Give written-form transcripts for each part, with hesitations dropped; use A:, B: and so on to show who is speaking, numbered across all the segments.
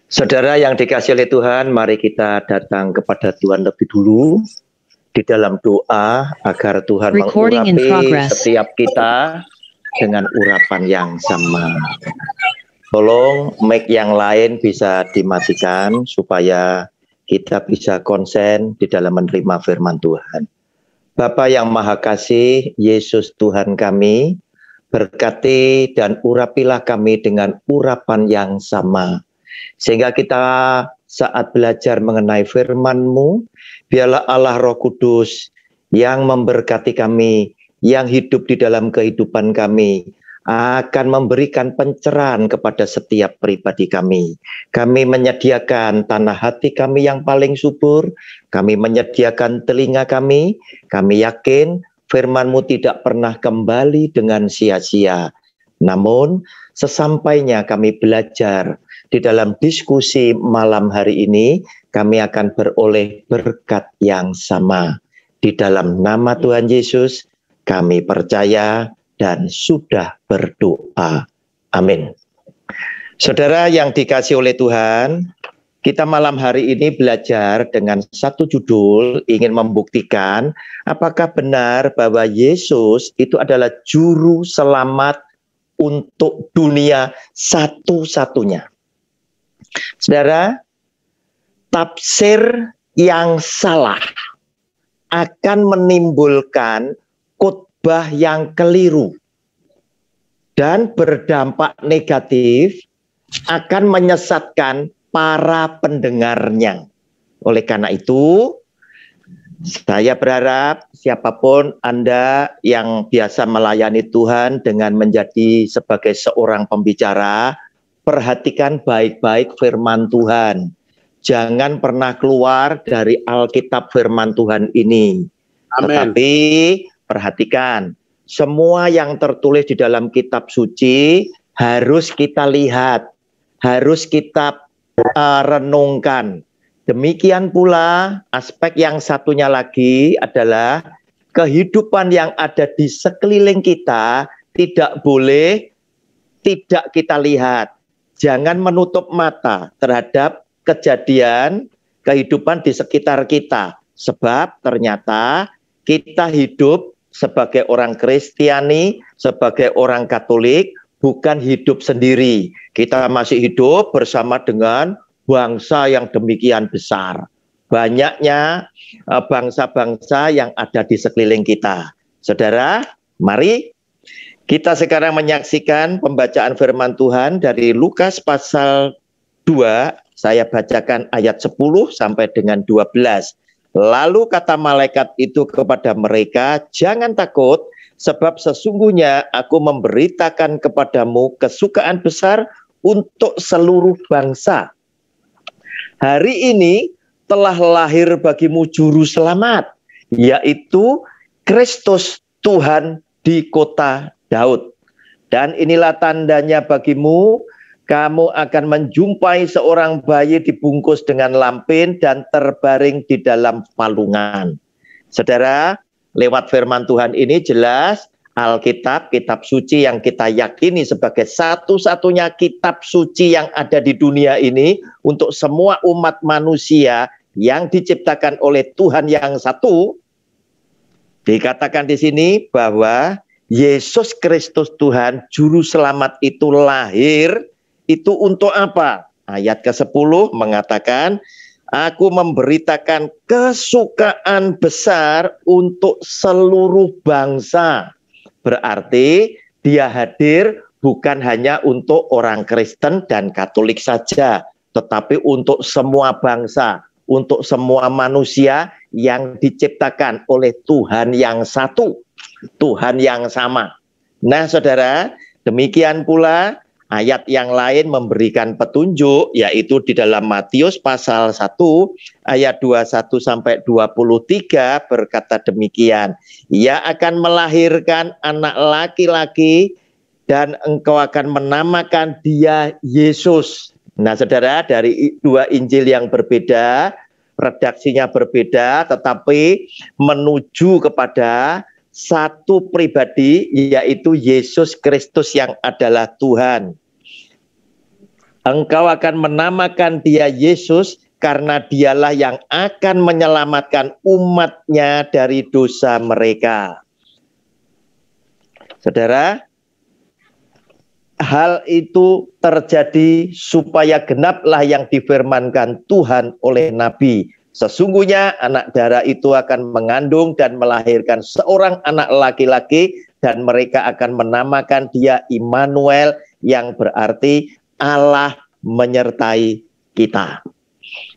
A: Saudara yang dikasihi oleh Tuhan, mari kita datang kepada Tuhan lebih dulu di dalam doa agar Tuhan mengurapi setiap kita dengan urapan yang sama. Tolong mic yang lain bisa dimatikan supaya kita bisa konsen di dalam menerima firman Tuhan. Bapa yang Maha Kasih, Yesus Tuhan kami, berkati dan urapilah kami dengan urapan yang sama. Sehingga kita saat belajar mengenai firman-Mu, biarlah Allah Roh Kudus yang memberkati kami, yang hidup di dalam kehidupan kami, akan memberikan pencerahan kepada setiap pribadi kami. Kami menyediakan tanah hati kami yang paling subur, kami menyediakan telinga kami yakin firman-Mu tidak pernah kembali dengan sia-sia. Namun, sesampainya kami belajar di dalam diskusi malam hari ini, kami akan beroleh berkat yang sama. Di dalam nama Tuhan Yesus, kami percaya dan sudah berdoa. Amin. Saudara yang dikasihi oleh Tuhan, kita malam hari ini belajar dengan satu judul, ingin membuktikan apakah benar bahwa Yesus itu adalah juru selamat untuk dunia satu-satunya. Saudara, tafsir yang salah akan menimbulkan khotbah yang keliru dan berdampak negatif, akan menyesatkan para pendengarnya. Oleh karena itu, saya berharap siapapun Anda yang biasa melayani Tuhan dengan menjadi sebagai seorang pembicara, perhatikan baik-baik firman Tuhan. Jangan pernah keluar dari Alkitab firman Tuhan ini. Amen. Tetapi perhatikan, semua yang tertulis di dalam kitab suci harus kita lihat, harus kita renungkan. Demikian pula aspek yang satunya lagi adalah kehidupan yang ada di sekeliling kita tidak boleh tidak kita lihat. Jangan menutup mata terhadap kejadian kehidupan di sekitar kita. Sebab ternyata kita hidup sebagai orang Kristiani, sebagai orang Katolik, bukan hidup sendiri. Kita masih hidup bersama dengan bangsa yang demikian besar. Banyaknya bangsa-bangsa yang ada di sekeliling kita. Saudara, mari kita sekarang menyaksikan pembacaan firman Tuhan dari Lukas pasal 2, saya bacakan ayat 10 sampai dengan 12. Lalu kata malaikat itu kepada mereka, jangan takut, sebab sesungguhnya aku memberitakan kepadamu kesukaan besar untuk seluruh bangsa. Hari ini telah lahir bagimu juru selamat, yaitu Kristus Tuhan di kota Daud. Dan inilah tandanya bagimu, kamu akan menjumpai seorang bayi dibungkus dengan lampin dan terbaring di dalam palungan. Saudara, lewat firman Tuhan ini jelas Alkitab, kitab suci yang kita yakini sebagai satu-satunya kitab suci yang ada di dunia ini untuk semua umat manusia yang diciptakan oleh Tuhan yang satu. Dikatakan di sini bahwa Yesus Kristus Tuhan, juru selamat itu lahir, itu untuk apa? Ayat ke-10 mengatakan, aku memberitakan kesukaan besar untuk seluruh bangsa. Berarti dia hadir bukan hanya untuk orang Kristen dan Katolik saja, tetapi untuk semua bangsa, untuk semua manusia yang diciptakan oleh Tuhan yang satu. Tuhan yang sama. Nah, saudara, demikian pula ayat yang lain memberikan petunjuk, yaitu di dalam Matius pasal 1 ayat 21 sampai 23 berkata demikian. Ia akan melahirkan anak laki-laki dan engkau akan menamakan dia Yesus. Nah, saudara, dari dua Injil yang berbeda, redaksinya berbeda, tetapi menuju kepada satu pribadi, yaitu Yesus Kristus yang adalah Tuhan. Engkau akan menamakan dia Yesus karena dialah yang akan menyelamatkan umatnya dari dosa mereka. Saudara, hal itu terjadi supaya genaplah yang difirmankan Tuhan oleh Nabi. Sesungguhnya anak darah itu akan mengandung dan melahirkan seorang anak laki-laki, dan mereka akan menamakan dia Immanuel, yang berarti Allah menyertai kita.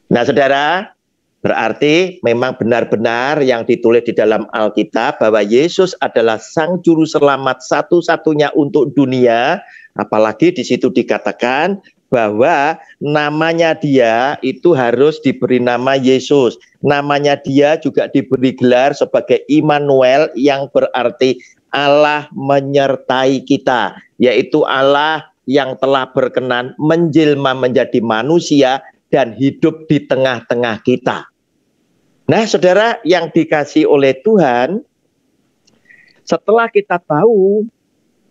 A: Nah, saudara, berarti memang benar-benar yang ditulis di dalam Alkitab bahwa Yesus adalah Sang Juru Selamat satu-satunya untuk dunia. Apalagi di situ dikatakan bahwa namanya dia itu harus diberi nama Yesus. Namanya dia juga diberi gelar sebagai Immanuel, yang berarti Allah menyertai kita, yaitu Allah yang telah berkenan menjelma menjadi manusia dan hidup di tengah-tengah kita. Nah, saudara yang dikasihi oleh Tuhan, setelah kita tahu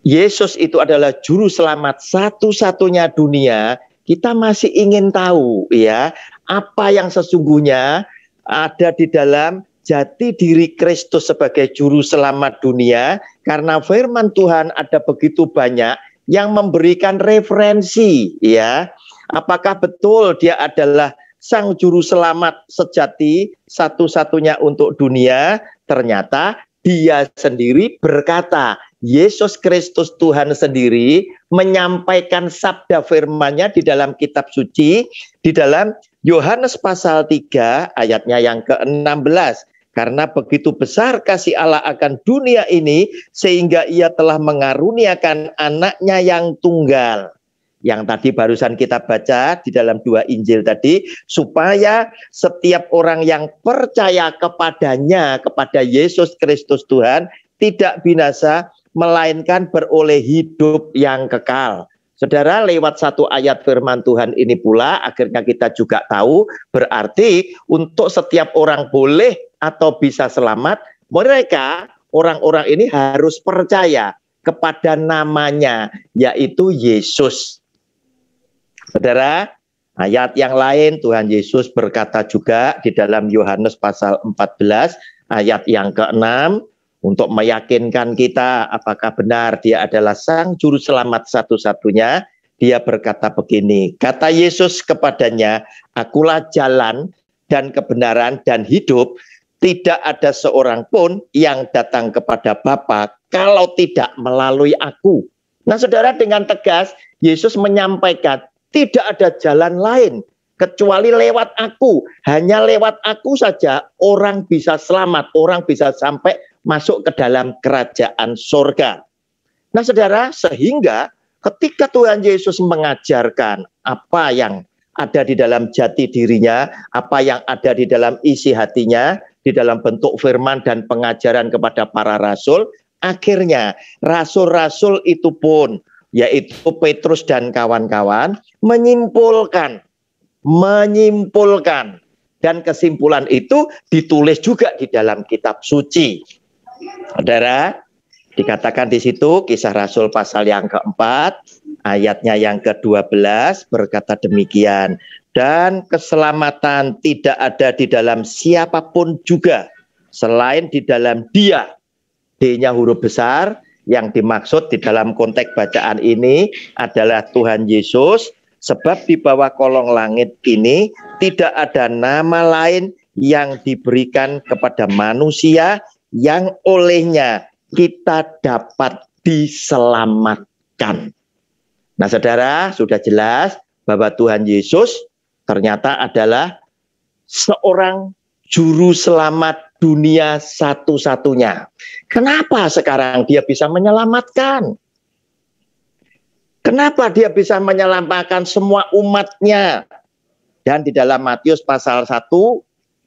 A: Yesus itu adalah juru selamat satu-satunya dunia, kita masih ingin tahu ya, apa yang sesungguhnya ada di dalam jati diri Kristus sebagai juru selamat dunia, karena firman Tuhan ada begitu banyak yang memberikan referensi ya. Apakah betul dia adalah Sang Juru Selamat sejati satu-satunya untuk dunia? Ternyata dia sendiri berkata, Yesus Kristus Tuhan sendiri menyampaikan sabda firman-Nya di dalam kitab suci, di dalam Yohanes pasal 3 ayatnya yang ke-16. Karena begitu besar kasih Allah akan dunia ini, sehingga ia telah mengaruniakan anaknya yang tunggal. Yang tadi barusan kita baca di dalam 2 Injil tadi, supaya setiap orang yang percaya kepadanya, kepada Yesus Kristus Tuhan, tidak binasa, melainkan beroleh hidup yang kekal. Saudara, lewat satu ayat firman Tuhan ini pula, akhirnya kita juga tahu, berarti untuk setiap orang boleh atau bisa selamat, mereka, orang-orang ini harus percaya kepada namanya, yaitu Yesus. Saudara, ayat yang lain Tuhan Yesus berkata juga di dalam Yohanes pasal 14 ayat yang ke-6, untuk meyakinkan kita apakah benar dia adalah Sang Juru Selamat satu-satunya, dia berkata begini, kata Yesus kepadanya, akulah jalan dan kebenaran dan hidup, tidak ada seorang pun yang datang kepada Bapa kalau tidak melalui aku. Nah, saudara, dengan tegas Yesus menyampaikan, tidak ada jalan lain kecuali lewat aku. Hanya lewat aku saja orang bisa selamat, orang bisa sampai masuk ke dalam kerajaan surga. Nah, saudara, sehingga ketika Tuhan Yesus mengajarkan apa yang ada di dalam jati dirinya, apa yang ada di dalam isi hatinya, di dalam bentuk firman dan pengajaran kepada para rasul, akhirnya rasul-rasul itu pun, yaitu Petrus dan kawan-kawan, menyimpulkan, dan kesimpulan itu ditulis juga di dalam kitab suci. Saudara, dikatakan di situ Kisah Rasul pasal yang keempat, ayatnya yang ke-12 berkata demikian, dan keselamatan tidak ada di dalam siapapun juga selain di dalam Dia. D-nya huruf besar. Yang dimaksud di dalam konteks bacaan ini adalah Tuhan Yesus, sebab di bawah kolong langit ini tidak ada nama lain yang diberikan kepada manusia yang olehnya kita dapat diselamatkan. Nah, saudara, sudah jelas bahwa Tuhan Yesus ternyata adalah seorang juru selamat dunia satu-satunya. Kenapa sekarang dia bisa menyelamatkan? Kenapa dia bisa menyelamatkan semua umatnya? Dan di dalam Matius pasal 1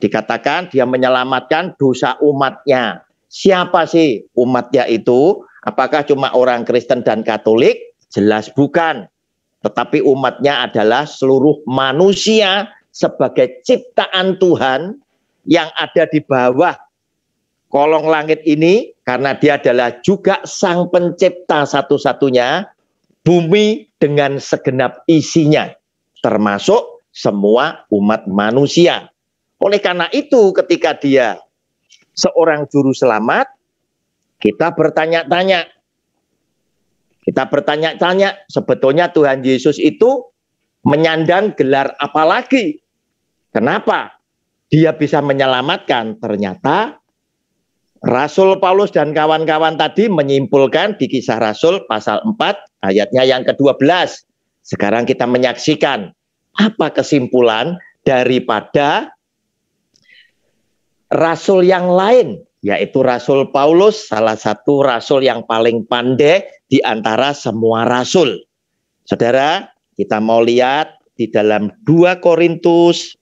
A: dikatakan dia menyelamatkan dosa umatnya. Siapa sih umatnya itu? Apakah cuma orang Kristen dan Katolik? Jelas bukan. Tetapi umatnya adalah seluruh manusia sebagai ciptaan Tuhan yang ada di bawah kolong langit ini, karena dia adalah juga Sang Pencipta satu-satunya, bumi dengan segenap isinya. termasuk semua umat manusia. Oleh karena itu, ketika dia seorang juru selamat, kita bertanya-tanya. Kita bertanya-tanya, sebetulnya Tuhan Yesus itu menyandang gelar apa lagi? Kenapa dia bisa menyelamatkan? Ternyata Rasul Paulus dan kawan-kawan tadi menyimpulkan di Kisah Rasul pasal 4 ayatnya yang ke-12. Sekarang kita menyaksikan apa kesimpulan daripada rasul yang lain, yaitu Rasul Paulus, salah satu rasul yang paling pandai di antara semua rasul. Saudara, kita mau lihat di dalam 2 Korintus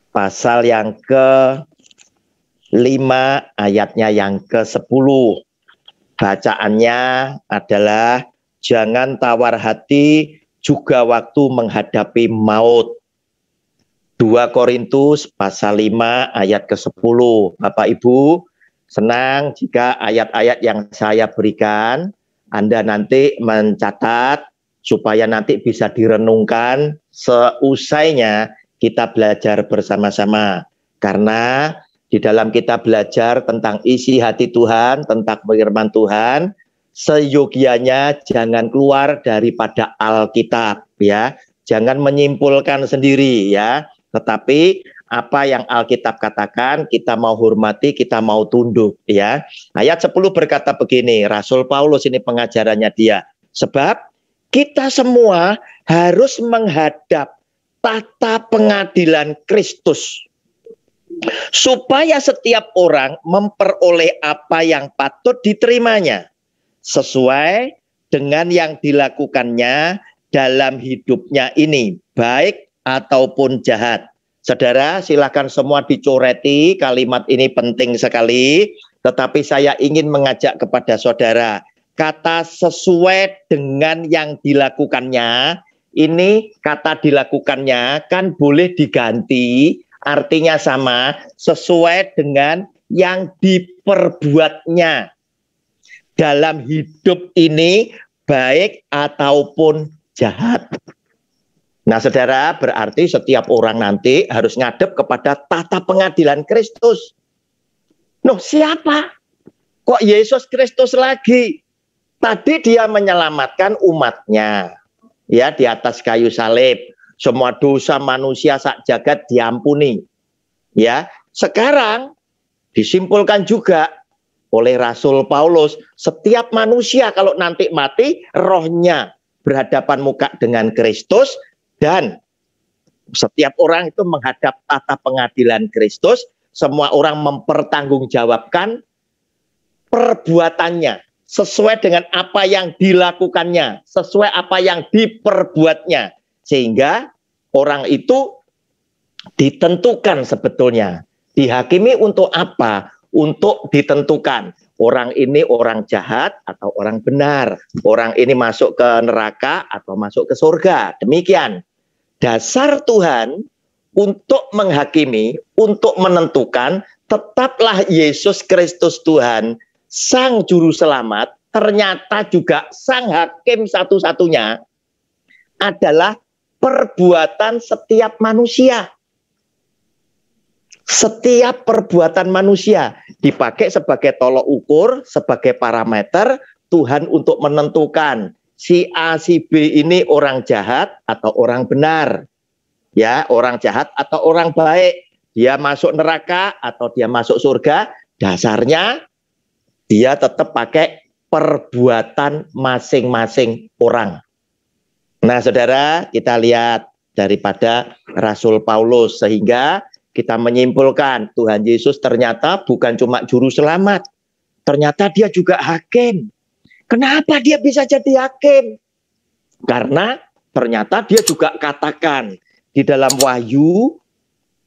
A: pasal yang ke-5 ayatnya yang ke-10. Bacaannya adalah jangan tawar hati juga waktu menghadapi maut. 2 Korintus pasal 5 ayat ke-10. Bapak Ibu, senang jika ayat-ayat yang saya berikan Anda nanti mencatat supaya nanti bisa direnungkan seusainya kita belajar bersama-sama. Karena di dalam kita belajar tentang isi hati Tuhan, tentang firman Tuhan, seyogianya jangan keluar daripada Alkitab, ya. Jangan menyimpulkan sendiri, ya. Tetapi apa yang Alkitab katakan, kita mau hormati, kita mau tunduk, ya. Ayat 10 berkata begini, Rasul Paulus ini pengajarannya dia. Sebab kita semua harus menghadap tata pengadilan Kristus, supaya setiap orang memperoleh apa yang patut diterimanya, sesuai dengan yang dilakukannya dalam hidupnya ini, baik ataupun jahat. Saudara, silakan semua dicoreti, kalimat ini penting sekali, tetapi saya ingin mengajak kepada saudara, kata sesuai dengan yang dilakukannya, ini kata dilakukannya kan boleh diganti, artinya sama, sesuai dengan yang diperbuatnya dalam hidup ini, baik ataupun jahat. Nah, saudara, berarti setiap orang nanti harus ngadep kepada tata pengadilan Kristus. Loh, siapa? Kok Yesus Kristus lagi? Tadi dia menyelamatkan umatnya, ya, di atas kayu salib. Semua dosa manusia sak jagat diampuni. Ya, sekarang disimpulkan juga oleh Rasul Paulus, setiap manusia kalau nanti mati, rohnya berhadapan muka dengan Kristus, dan setiap orang itu menghadap tata pengadilan Kristus. Semua orang mempertanggungjawabkan perbuatannya sesuai dengan apa yang dilakukannya, sesuai apa yang diperbuatnya. Sehingga orang itu ditentukan sebetulnya. Dihakimi untuk apa? Untuk ditentukan. Orang ini orang jahat atau orang benar. Orang ini masuk ke neraka atau masuk ke surga. Demikian. Dasar Tuhan untuk menghakimi, untuk menentukan, tetaplah Yesus Kristus Tuhan, Sang Juru Selamat, ternyata juga Sang Hakim satu-satunya, adalah perbuatan setiap manusia. Setiap perbuatan manusia dipakai sebagai tolok ukur, sebagai parameter Tuhan untuk menentukan si A, si B ini orang jahat atau orang benar. Ya, orang jahat atau orang baik. Dia masuk neraka atau dia masuk surga, dasarnya dia tetap pakai perbuatan masing-masing orang. Nah, saudara, kita lihat daripada Rasul Paulus, sehingga kita menyimpulkan Tuhan Yesus ternyata bukan cuma juru selamat, ternyata dia juga hakim. Kenapa dia bisa jadi hakim? Karena ternyata dia juga katakan di dalam Wahyu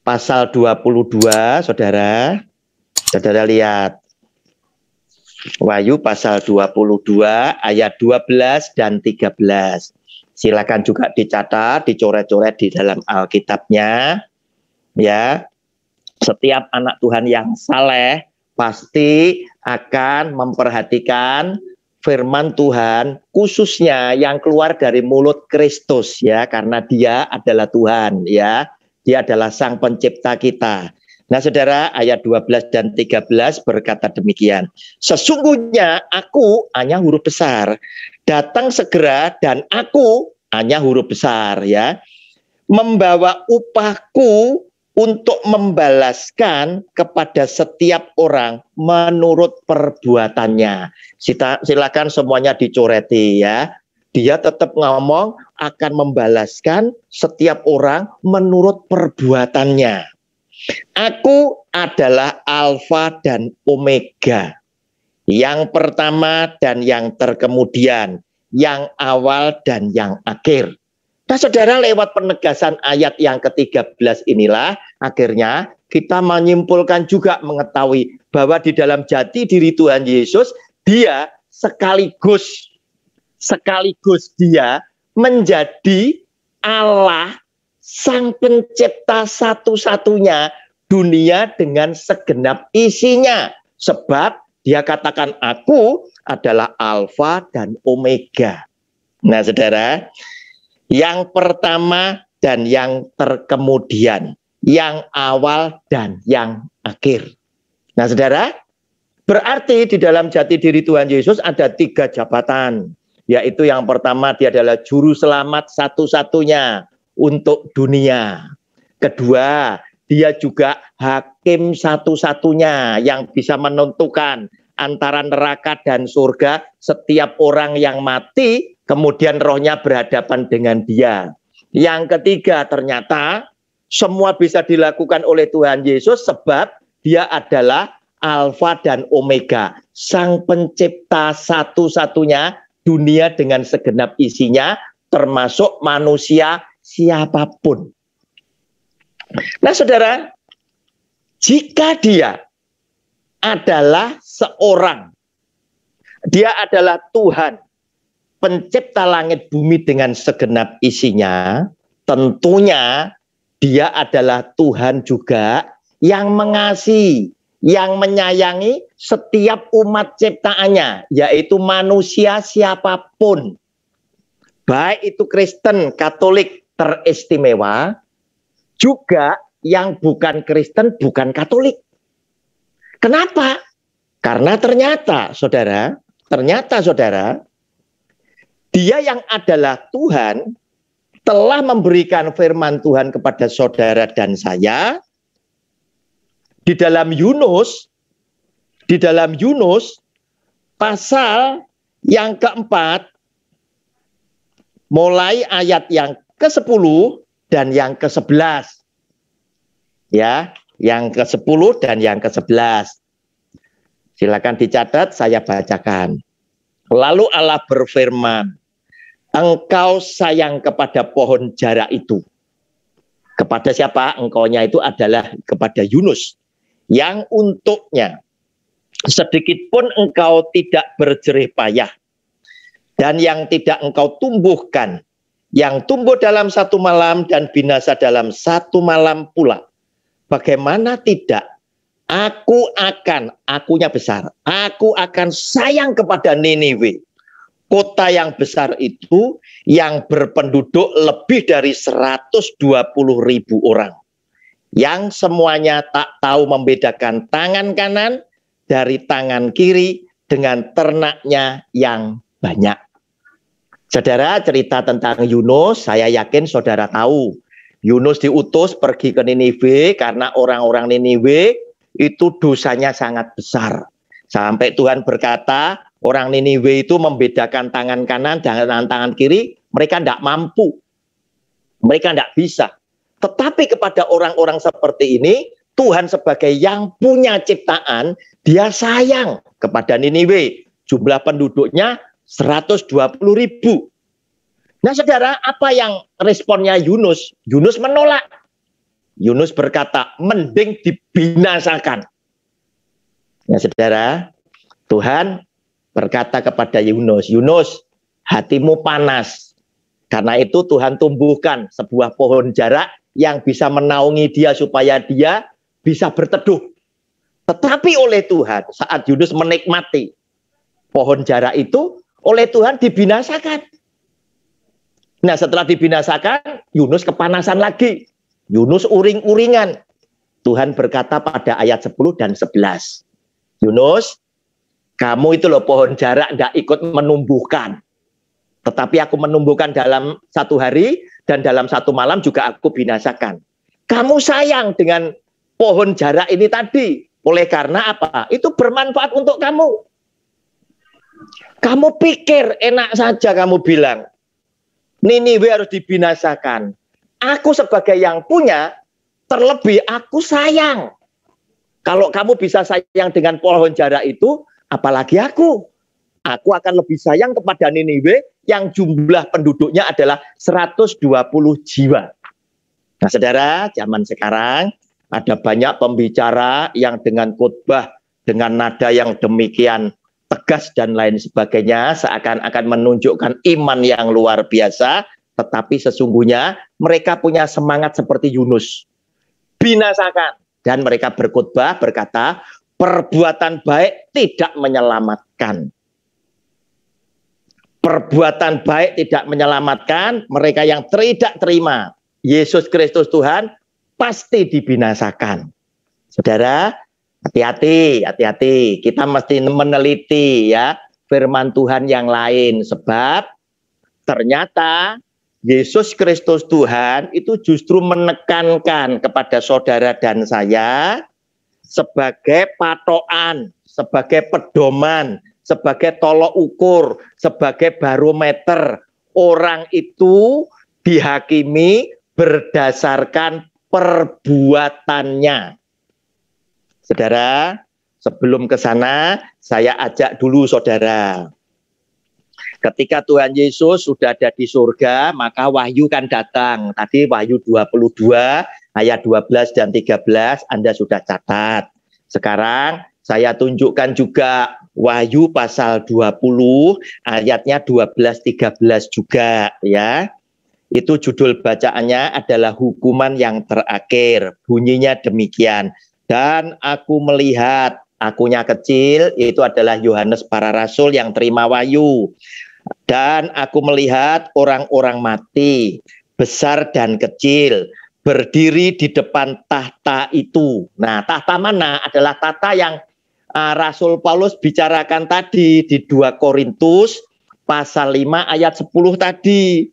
A: pasal 22, saudara lihat. Wahyu pasal 22 ayat 12 dan 13. Silakan juga dicatat, dicoret-coret di dalam Alkitabnya. Ya, setiap anak Tuhan yang saleh pasti akan memperhatikan firman Tuhan, khususnya yang keluar dari mulut Kristus ya, karena Dia adalah Tuhan ya. Dia adalah Sang Pencipta kita. Nah, Saudara, ayat 12 dan 13 berkata demikian. Sesungguhnya aku hanya huruf besar, datang segera dan aku hanya huruf besar ya. Membawa upahku untuk membalaskan kepada setiap orang menurut perbuatannya. Silakan semuanya dicoreti ya. Dia tetap ngomong akan membalaskan setiap orang menurut perbuatannya. Aku adalah Alfa dan Omega, yang pertama dan yang terkemudian, yang awal dan yang akhir. Nah, Saudara, lewat penegasan ayat yang ke-13 inilah akhirnya kita menyimpulkan juga mengetahui bahwa di dalam jati diri Tuhan Yesus, Dia sekaligus Dia menjadi Allah, Sang Pencipta satu-satunya dunia dengan segenap isinya. Sebab Dia katakan, aku adalah Alfa dan Omega. Nah, Saudara, yang pertama dan yang terkemudian, yang awal dan yang akhir. Nah, Saudara, berarti di dalam jati diri Tuhan Yesus ada 3 jabatan. Yaitu yang pertama, Dia adalah juru selamat satu-satunya untuk dunia. Kedua, Dia juga hakim satu-satunya yang bisa menentukan antara neraka dan surga setiap orang yang mati, kemudian rohnya berhadapan dengan Dia. Yang ketiga, ternyata semua bisa dilakukan oleh Tuhan Yesus sebab Dia adalah Alfa dan Omega, Sang Pencipta satu-satunya dunia dengan segenap isinya, termasuk manusia siapapun. Nah, Saudara, jika Dia adalah seorang, Dia adalah Tuhan, Pencipta langit bumi dengan segenap isinya, tentunya Dia adalah Tuhan juga yang mengasihi, yang menyayangi setiap umat ciptaannya, yaitu manusia siapapun. Baik itu Kristen, Katolik teristimewa, juga yang bukan Kristen, bukan Katolik. Kenapa? Karena ternyata saudara, Dia yang adalah Tuhan telah memberikan firman Tuhan kepada saudara dan saya di dalam Yunus pasal yang keempat, mulai ayat yang ke-10 dan yang ke-11. Ya, yang ke-10 dan yang ke-11. Silakan dicatat, saya bacakan. Lalu Allah berfirman, engkau sayang kepada pohon jara itu. Kepada siapa? Engkaunya itu adalah kepada Yunus. Yang untuknya sedikit pun engkau tidak berjerih payah. Dan yang tidak engkau tumbuhkan, yang tumbuh dalam 1 malam dan binasa dalam 1 malam pula. Bagaimana tidak? Akunya besar. Aku akan sayang kepada Niniwe. Kota yang besar itu yang berpenduduk lebih dari 120.000 orang. Yang semuanya tak tahu membedakan tangan kanan dari tangan kiri dengan ternaknya yang banyak. Saudara, cerita tentang Yunus, saya yakin saudara tahu. Yunus diutus pergi ke Niniwe karena orang-orang Niniwe itu dosanya sangat besar. Sampai Tuhan berkata, orang Niniwe itu membedakan tangan kanan dengan tangan kiri, mereka tidak mampu. Mereka tidak bisa. Tetapi kepada orang-orang seperti ini, Tuhan sebagai yang punya ciptaan, Dia sayang kepada Niniwe. Jumlah penduduknya 120.000. Nah, saudara, apa yang responnya Yunus? Yunus menolak. Yunus berkata, mending dibinasakan. Nah, saudara, Tuhan berkata kepada Yunus, Yunus, hatimu panas. Karena itu Tuhan tumbuhkan sebuah pohon jara yang bisa menaungi dia supaya dia bisa berteduh. Tetapi oleh Tuhan, saat Yunus menikmati pohon jara itu oleh Tuhan dibinasakan. Nah, setelah dibinasakan, Yunus kepanasan lagi. Yunus uring-uringan. Tuhan berkata pada ayat 10 dan 11. Yunus, kamu itu loh pohon jara enggak ikut menumbuhkan. Tetapi aku menumbuhkan dalam 1 hari dan dalam 1 malam juga aku binasakan. Kamu sayang dengan pohon jara ini tadi. Oleh karena apa? Itu bermanfaat untuk kamu. Kamu pikir enak saja kamu bilang, Niniwe harus dibinasakan. Aku sebagai yang punya, terlebih aku sayang. Kalau kamu bisa sayang dengan pohon jara itu, apalagi aku. Aku akan lebih sayang kepada Niniwe yang jumlah penduduknya adalah 120 jiwa. Nah, saudara, zaman sekarang ada banyak pembicara yang dengan khotbah, dengan nada yang demikian tegas dan lain sebagainya, seakan-akan menunjukkan iman yang luar biasa, tetapi sesungguhnya mereka punya semangat seperti Yunus. Binasakan. Dan mereka berkhotbah berkata, perbuatan baik tidak menyelamatkan. Perbuatan baik tidak menyelamatkan, mereka yang tidak terima Yesus Kristus Tuhan pasti dibinasakan. Saudara, hati-hati, kita mesti meneliti ya firman Tuhan yang lain, sebab ternyata Yesus Kristus Tuhan itu justru menekankan kepada saudara dan saya sebagai patokan, sebagai pedoman, sebagai tolok ukur, sebagai barometer. Orang itu dihakimi berdasarkan perbuatannya. Saudara, sebelum ke sana, saya ajak dulu saudara. Ketika Tuhan Yesus sudah ada di surga, maka wahyu kan datang. Tadi wahyu 22, ayat 12 dan 13, Anda sudah catat. Sekarang saya tunjukkan juga wahyu pasal 20, ayatnya 12-13 juga ya. Itu judul bacaannya adalah hukuman yang terakhir. Bunyinya demikian. Dan aku melihat, akunya kecil, itu adalah Yohanes para rasul yang terima wahyu. Dan aku melihat orang-orang mati, besar dan kecil, berdiri di depan tahta itu. Nah, tahta mana? Adalah tahta yang Rasul Paulus bicarakan tadi di 2 Korintus pasal 5 ayat 10 tadi.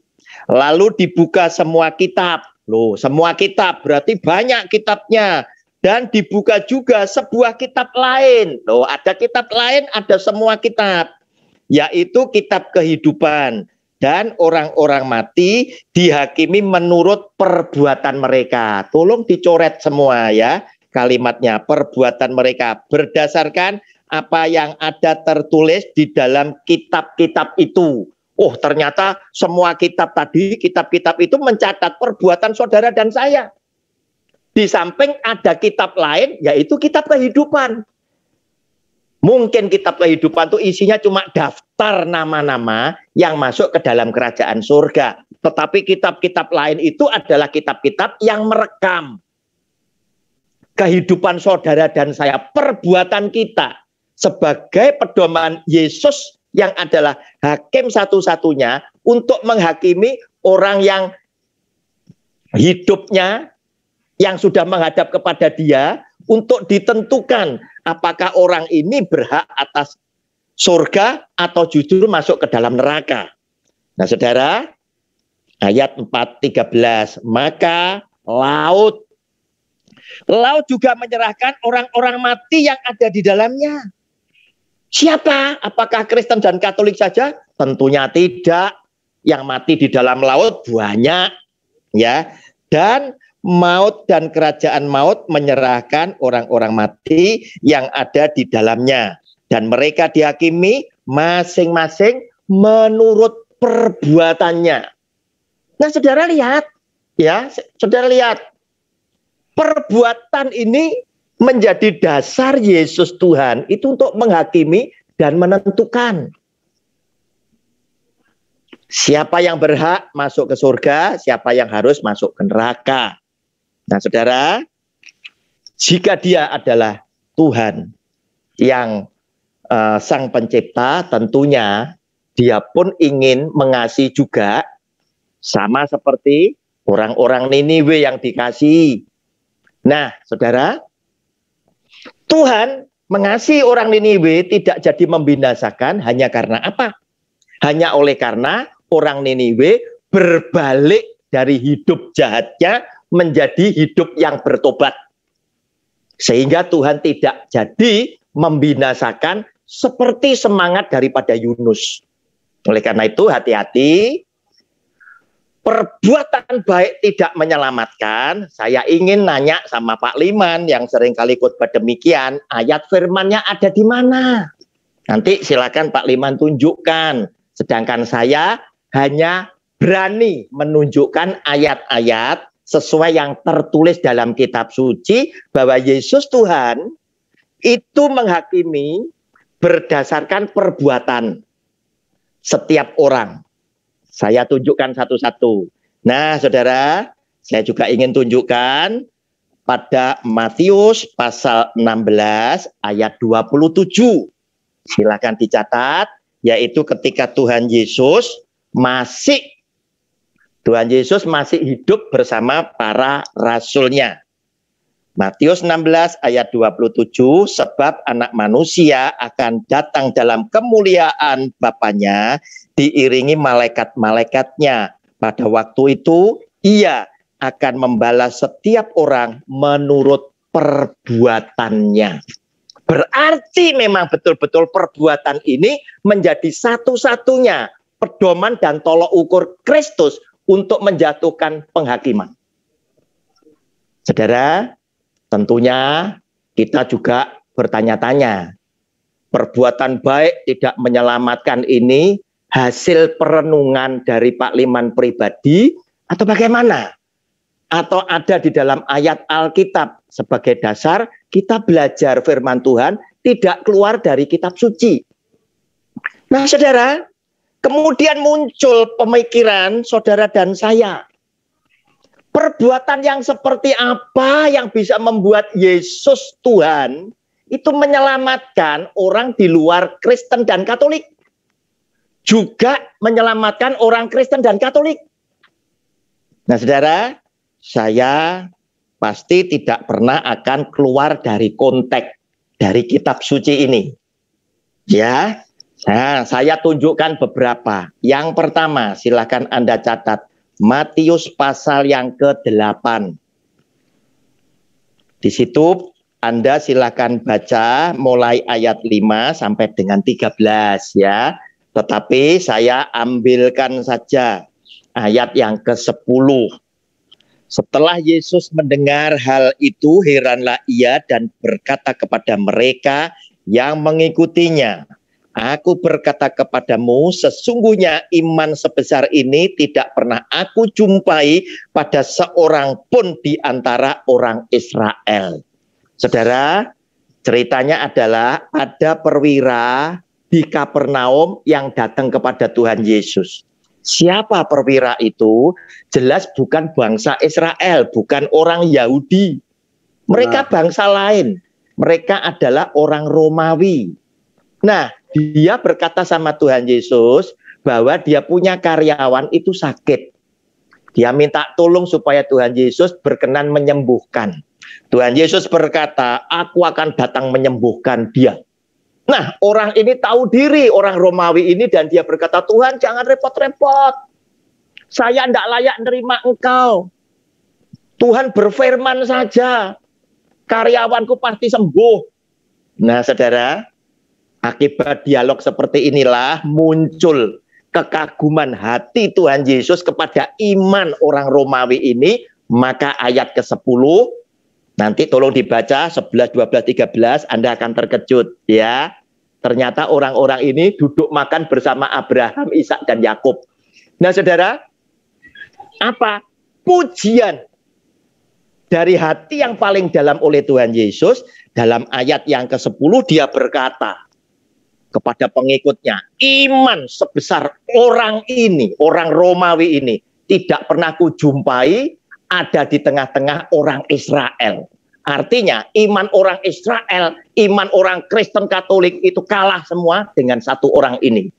A: Lalu dibuka semua kitab. Loh, semua kitab berarti banyak kitabnya. Dan dibuka juga sebuah kitab lain. Loh, ada kitab lain, ada semua kitab. Yaitu kitab kehidupan. Dan orang-orang mati dihakimi menurut perbuatan mereka. Tolong dicoret semua ya kalimatnya. Perbuatan mereka berdasarkan apa yang ada tertulis di dalam kitab-kitab itu. Oh, ternyata semua kitab tadi, kitab-kitab itu mencatat perbuatan saudara dan saya. Di samping ada kitab lain, yaitu kitab kehidupan. Mungkin kitab kehidupan itu isinya cuma daftar nama-nama yang masuk ke dalam kerajaan surga. Tetapi kitab-kitab lain itu adalah kitab-kitab yang merekam kehidupan saudara dan saya, perbuatan kita sebagai pedoman Yesus yang adalah hakim satu-satunya untuk menghakimi orang yang hidupnya yang sudah menghadap kepada dia untuk ditentukan apakah orang ini berhak atas surga atau justru masuk ke dalam neraka. Nah, saudara, ayat 4:13, maka laut juga menyerahkan orang-orang mati yang ada di dalamnya. Siapa? Apakah Kristen dan Katolik saja? Tentunya tidak. Yang mati di dalam laut banyak, ya. Dan maut dan kerajaan maut menyerahkan orang-orang mati yang ada di dalamnya. Dan mereka dihakimi masing-masing menurut perbuatannya. Nah, saudara lihat, ya, saudara lihat. Perbuatan ini menjadi dasar Yesus Tuhan itu untuk menghakimi dan menentukan. Siapa yang berhak masuk ke surga, siapa yang harus masuk ke neraka. Nah, saudara, jika dia adalah Tuhan yang Sang Pencipta tentunya dia pun ingin mengasihi juga, sama seperti orang-orang Niniwe yang dikasihi. Nah, saudara, Tuhan mengasihi orang Niniwe tidak jadi membinasakan hanya karena apa? Hanya oleh karena orang Niniwe berbalik dari hidup jahatnya menjadi hidup yang bertobat. Sehingga Tuhan tidak jadi membinasakan seperti semangat daripada Yunus. Oleh karena itu hati-hati, perbuatan baik tidak menyelamatkan. Saya ingin nanya sama Pak Liman yang seringkali khotbah demikian, ayat firmannya ada di mana? Nanti silakan Pak Liman tunjukkan. Sedangkan saya hanya berani menunjukkan ayat-ayat sesuai yang tertulis dalam kitab suci bahwa Yesus Tuhan itu menghakimi berdasarkan perbuatan setiap orang. Saya tunjukkan satu-satu. Nah, saudara, saya juga ingin tunjukkan pada Matius pasal 16 ayat 27. Silakan dicatat, yaitu ketika Tuhan Yesus masih hidup bersama para rasulnya. Matius 16 ayat 27, sebab anak manusia akan datang dalam kemuliaan Bapanya diiringi malaikat-malaikatnya. Pada waktu itu ia akan membalas setiap orang menurut perbuatannya. Berarti memang betul-betul perbuatan ini menjadi satu-satunya pedoman dan tolok ukur Kristus untuk menjatuhkan penghakiman. Saudara, tentunya kita juga bertanya-tanya, perbuatan baik tidak menyelamatkan ini hasil perenungan dari Pak Liman pribadi atau bagaimana? Atau ada di dalam ayat Alkitab sebagai dasar kita belajar firman Tuhan tidak keluar dari kitab suci. Nah, saudara, kemudian muncul pemikiran saudara dan saya. Perbuatan yang seperti apa yang bisa membuat Yesus Tuhan itu menyelamatkan orang di luar Kristen dan Katolik. Juga menyelamatkan orang Kristen dan Katolik. Nah, saudara, saya pasti tidak pernah akan keluar dari konteks dari kitab suci ini. Ya, nah, saya tunjukkan beberapa. Yang pertama, silakan Anda catat. Matius pasal yang ke-8. Di situ Anda silakan baca mulai ayat 5 sampai dengan 13 ya. Tetapi saya ambilkan saja ayat yang ke-10. Setelah Yesus mendengar hal itu, heranlah ia dan berkata kepada mereka yang mengikutinya, aku berkata kepadamu, sesungguhnya iman sebesar ini tidak pernah aku jumpai pada seorang pun di antara orang Israel. Saudara, ceritanya adalah ada perwira di Kapernaum yang datang kepada Tuhan Yesus. Siapa perwira itu? Jelas bukan bangsa Israel, bukan orang Yahudi. Mereka bangsa lain. Mereka adalah orang Romawi. Nah, dia berkata sama Tuhan Yesus bahwa dia punya karyawan itu sakit. Dia minta tolong supaya Tuhan Yesus berkenan menyembuhkan. Tuhan Yesus berkata, aku akan datang menyembuhkan dia. Nah, orang ini tahu diri, orang Romawi ini, dan dia berkata, Tuhan jangan repot-repot. Saya tidak layak nerima engkau. Tuhan berfirman saja, karyawanku pasti sembuh. Nah, saudara, akibat dialog seperti inilah muncul kekaguman hati Tuhan Yesus kepada iman orang Romawi ini. Maka ayat ke-10, nanti tolong dibaca 11, 12, 13, Anda akan terkejut ya. Ternyata orang-orang ini duduk makan bersama Abraham, Ishak dan Yakub. Nah, saudara, apa? Pujian dari hati yang paling dalam oleh Tuhan Yesus. Dalam ayat yang ke-10 dia berkata kepada pengikutnya, iman sebesar orang ini, orang Romawi ini, tidak pernah kujumpai ada di tengah-tengah orang Israel. Artinya iman orang Israel, iman orang Kristen Katolik itu kalah semua dengan satu orang ini.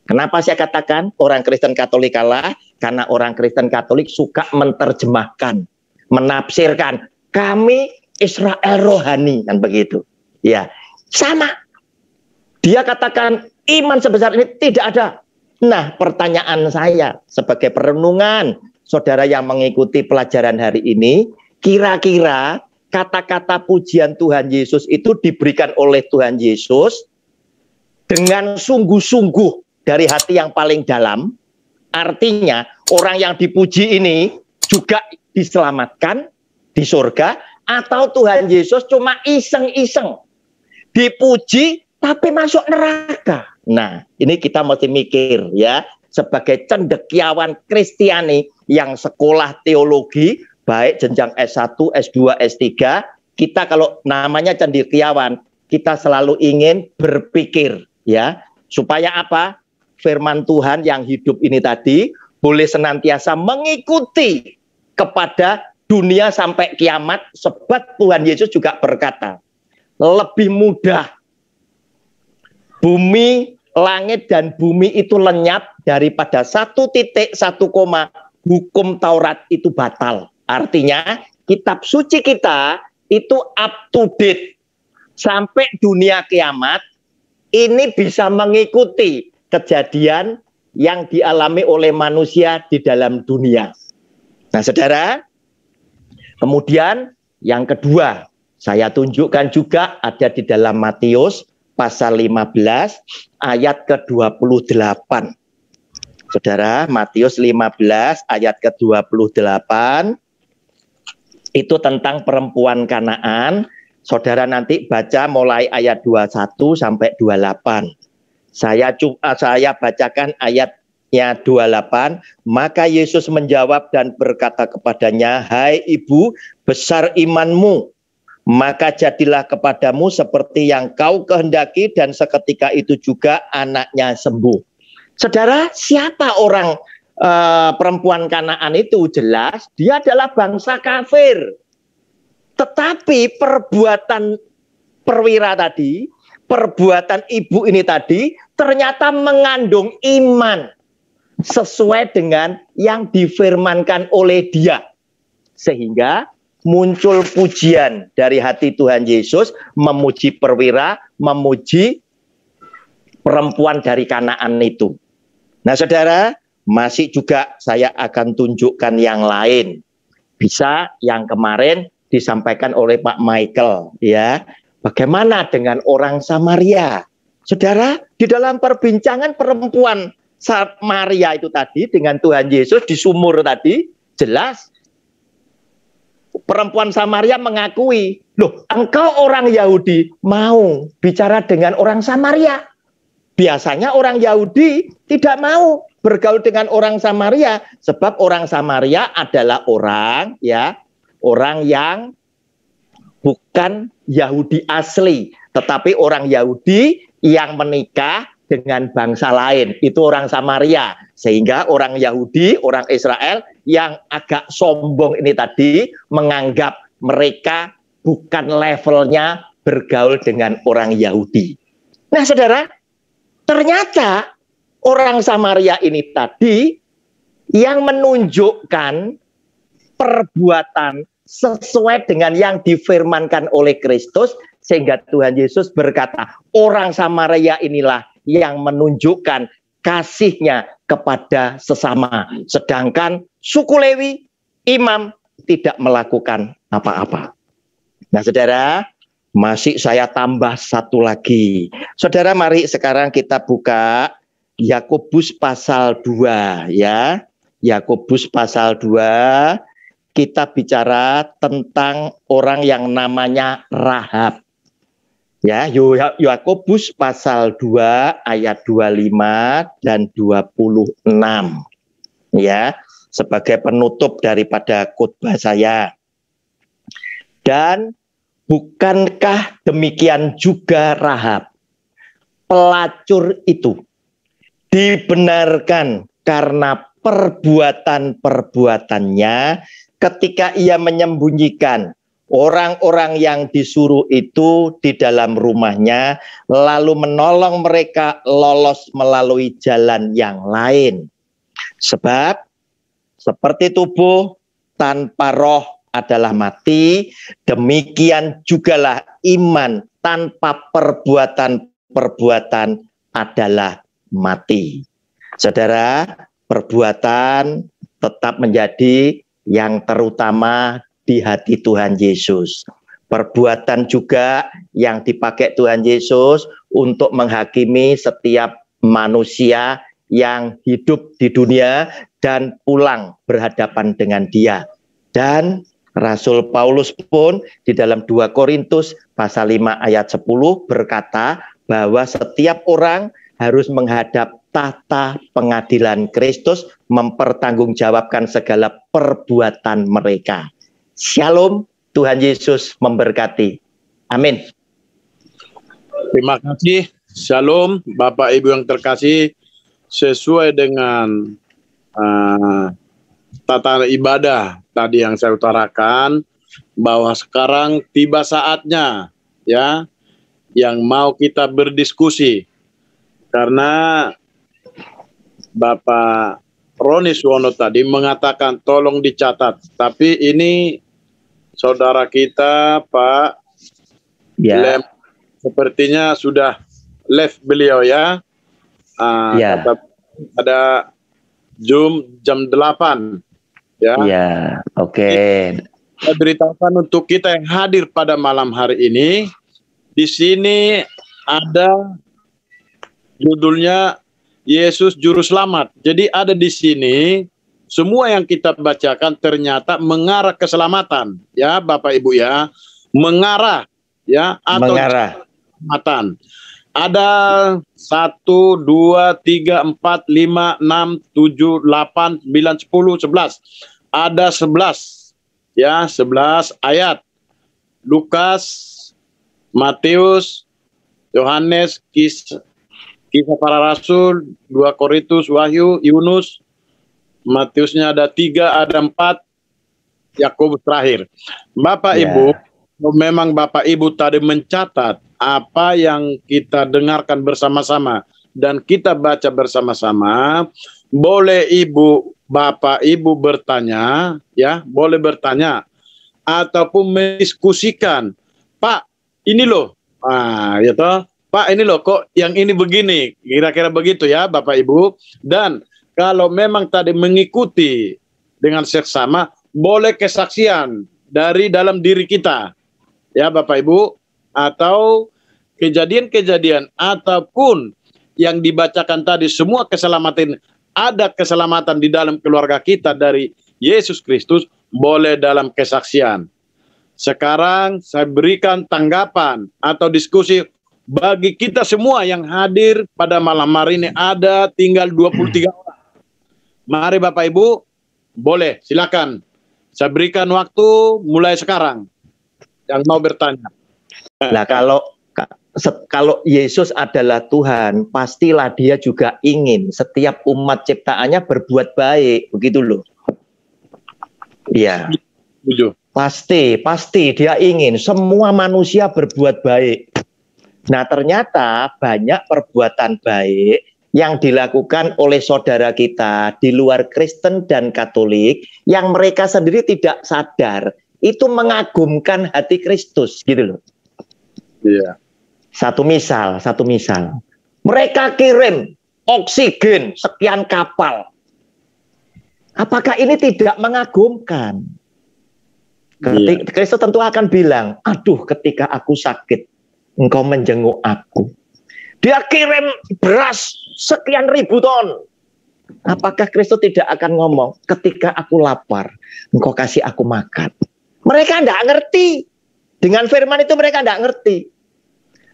A: Kenapa saya katakan orang Kristen Katolik kalah? Karena orang Kristen Katolik suka menerjemahkan, menafsirkan. Kami Israel rohani, kan begitu. Ya, sama. Dia katakan iman sebesar ini tidak ada. Nah, pertanyaan saya sebagai perenungan saudara yang mengikuti pelajaran hari ini, kira-kira kata-kata pujian Tuhan Yesus itu diberikan oleh Tuhan Yesus dengan sungguh-sungguh dari hati yang paling dalam. Artinya orang yang dipuji ini juga diselamatkan di surga, atau Tuhan Yesus cuma iseng-iseng dipuji tapi masuk neraka. Nah, ini kita mesti mikir ya, sebagai cendekiawan Kristiani yang sekolah teologi, baik jenjang S1, S2, S3, kita kalau namanya cendekiawan, kita selalu ingin berpikir ya, supaya apa? Firman Tuhan yang hidup ini tadi boleh senantiasa mengikuti kepada dunia sampai kiamat, sebab Tuhan Yesus juga berkata, lebih mudah bumi, langit dan bumi itu lenyap daripada 1 titik 1 koma hukum Taurat itu batal. Artinya kitab suci kita itu up to date sampai dunia kiamat, ini bisa mengikuti kejadian yang dialami oleh manusia di dalam dunia. Nah, saudara, kemudian yang kedua, saya tunjukkan juga ada di dalam Matius pasal 15 ayat ke-28. Saudara, Matius 15 ayat ke-28 itu tentang perempuan Kanaan. Saudara nanti baca mulai ayat 21 sampai 28. Saya bacakan ayatnya 28. Maka Yesus menjawab dan berkata kepadanya, "Hai ibu, besar imanmu, maka jadilah kepadamu seperti yang kau kehendaki," dan seketika itu juga anaknya sembuh. Saudara, siapa orang perempuan Kanaan itu? Jelas dia adalah bangsa kafir. Tetapi perbuatan perwira tadi, perbuatan ibu ini tadi ternyata mengandung iman sesuai dengan yang difirmankan oleh dia. Sehingga muncul pujian dari hati Tuhan Yesus, memuji perwira, memuji perempuan dari Kanaan itu. Nah, saudara, masih juga saya akan tunjukkan yang lain. Bisa yang kemarin disampaikan oleh Pak Michael, ya. Bagaimana dengan orang Samaria? Saudara, di dalam perbincangan perempuan Samaria itu tadi dengan Tuhan Yesus di sumur tadi, jelas perempuan Samaria mengakui, "Loh, engkau orang Yahudi mau bicara dengan orang Samaria?" Biasanya orang Yahudi tidak mau bergaul dengan orang Samaria, sebab orang Samaria adalah orang yang bukan Yahudi asli, tetapi orang Yahudi yang menikah dengan bangsa lain, itu orang Samaria. Sehingga orang Yahudi, orang Israel yang agak sombong ini tadi menganggap mereka bukan levelnya bergaul dengan orang Yahudi. Nah, saudara, ternyata orang Samaria ini tadi yang menunjukkan perbuatan sesuai dengan yang difirmankan oleh Kristus, sehingga Tuhan Yesus berkata, orang Samaria inilah yang menunjukkan kasihnya kepada sesama. Sedangkan suku Lewi, imam, tidak melakukan apa-apa. Nah, saudara, masih saya tambah satu lagi. Saudara, mari sekarang kita buka Yakobus pasal 2 ya. Yakobus pasal 2, kita bicara tentang orang yang namanya Rahab. Ya, Yakobus pasal 2 ayat 25 dan 26. Ya, sebagai penutup daripada khotbah saya. Dan bukankah demikian juga Rahab, pelacur itu, dibenarkan karena perbuatan-perbuatannya ketika ia menyembunyikan orang-orang yang disuruh itu di dalam rumahnya, lalu menolong mereka lolos melalui jalan yang lain. Sebab seperti tubuh tanpa roh adalah mati, demikian jugalah iman tanpa perbuatan-perbuatan adalah mati. Saudara, perbuatan tetap menjadi yang terutama di hati Tuhan Yesus. Perbuatan juga yang dipakai Tuhan Yesus untuk menghakimi setiap manusia yang hidup di dunia dan pulang berhadapan dengan Dia. Dan Rasul Paulus pun di dalam 2 Korintus pasal 5 ayat 10 berkata bahwa setiap orang harus menghadap tahta pengadilan Kristus, mempertanggungjawabkan segala perbuatan mereka. Shalom, Tuhan Yesus memberkati. Amin.
B: Terima kasih. Shalom, Bapak Ibu yang terkasih. Sesuai dengan tata ibadah tadi yang saya utarakan, bahwa sekarang tiba saatnya ya yang mau kita berdiskusi. Karena Bapak Roni Suwono tadi mengatakan tolong dicatat, tapi ini saudara kita Pak Lem sepertinya sudah live beliau ya. Ada Zoom jam 8 ya.
A: Iya, oke.
B: Saya beritahukan untuk kita yang hadir pada malam hari ini, di sini ada judulnya Yesus Juru Selamat. Jadi ada di sini semua yang kita bacakan ternyata mengarah keselamatan, ya Bapak Ibu ya, mengarah ya atau keselamatan. Ada 1, 2, 3, 4, 5, 6, 7, 8, 9, 10, 11. Ada 11 ya, 11 ayat. Lukas, Matius, Yohanes, Kisah Para Rasul, 2 Korintus, Wahyu, Yunus, Matiusnya ada 3, ada 4, Yakobus terakhir. Bapak Ibu, memang Bapak Ibu tadi mencatat apa yang kita dengarkan bersama-sama dan kita baca bersama-sama, boleh Bapak Ibu bertanya, ya, boleh bertanya ataupun mendiskusikan. Pak, ini loh, ya toh. Pak, ini loh kok yang ini begini, kira-kira begitu ya Bapak Ibu. Dan kalau memang tadi mengikuti dengan seksama, boleh kesaksian dari dalam diri kita, ya Bapak Ibu, atau kejadian-kejadian ataupun yang dibacakan tadi, semua keselamatan, ada keselamatan di dalam keluarga kita dari Yesus Kristus, boleh dalam kesaksian. Sekarang saya berikan tanggapan atau diskusi bagi kita semua yang hadir pada malam hari ini, ada tinggal 23 orang. Mari Bapak Ibu, boleh silakan. Saya berikan waktu mulai sekarang. Yang mau bertanya.
A: Nah, kalau Yesus adalah Tuhan, pastilah Dia juga ingin setiap umat ciptaannya berbuat baik, begitu loh. Iya. Pasti Dia ingin semua manusia berbuat baik. Nah, ternyata banyak perbuatan baik yang dilakukan oleh saudara kita di luar Kristen dan Katolik yang mereka sendiri tidak sadar itu mengagumkan hati Kristus, gitu loh.
B: Iya.
A: Satu misal. Mereka kirim oksigen sekian kapal. Apakah ini tidak mengagumkan? Kristus tentu akan bilang, aduh ketika aku sakit, engkau menjenguk aku. Dia kirim beras sekian ribu ton. Apakah Kristus tidak akan ngomong, ketika aku lapar, engkau kasih aku makan? Mereka tidak ngerti. Dengan firman itu mereka tidak ngerti.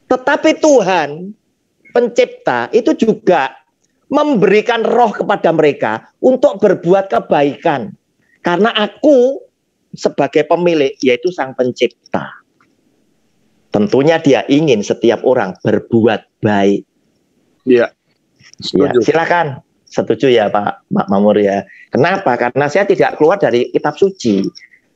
A: Tetapi Tuhan, pencipta, itu juga memberikan roh kepada mereka untuk berbuat kebaikan. Karena aku sebagai pemilik, yaitu sang pencipta. Tentunya Dia ingin setiap orang berbuat baik.
B: Iya.
A: Ya, silakan. Setuju ya Pak Mamur ya. Kenapa? Karena saya tidak keluar dari kitab suci.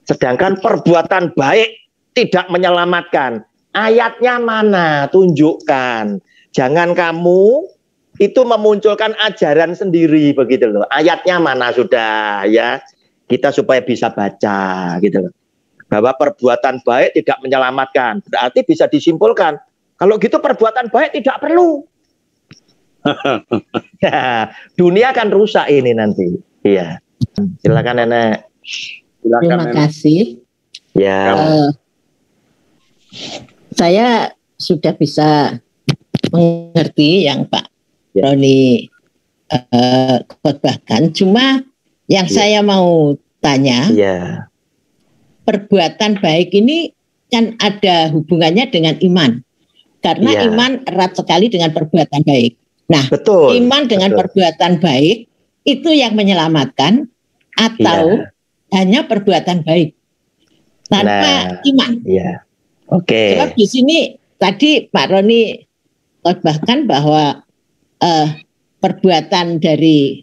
A: Sedangkan perbuatan baik tidak menyelamatkan. Ayatnya mana? Tunjukkan. Jangan kamu itu memunculkan ajaran sendiri begitu loh. Ayatnya mana sudah ya. Kita supaya bisa baca gitu loh. Bahwa perbuatan baik tidak menyelamatkan. Berarti bisa disimpulkan. Kalau gitu perbuatan baik tidak perlu. Ya, dunia akan rusak ini nanti. Iya. Silakan Nenek.
C: Terima kasih.
A: Ya.
C: Saya sudah bisa mengerti yang Pak Roni khotbahkan. Cuma yang saya mau tanya, perbuatan baik ini kan ada hubungannya dengan iman. Karena iman erat sekali dengan perbuatan baik. Nah, iman dengan perbuatan baik itu yang menyelamatkan atau hanya perbuatan baik tanpa iman. Sebab di sini tadi Pak Roni khotbahkan bahwa perbuatan dari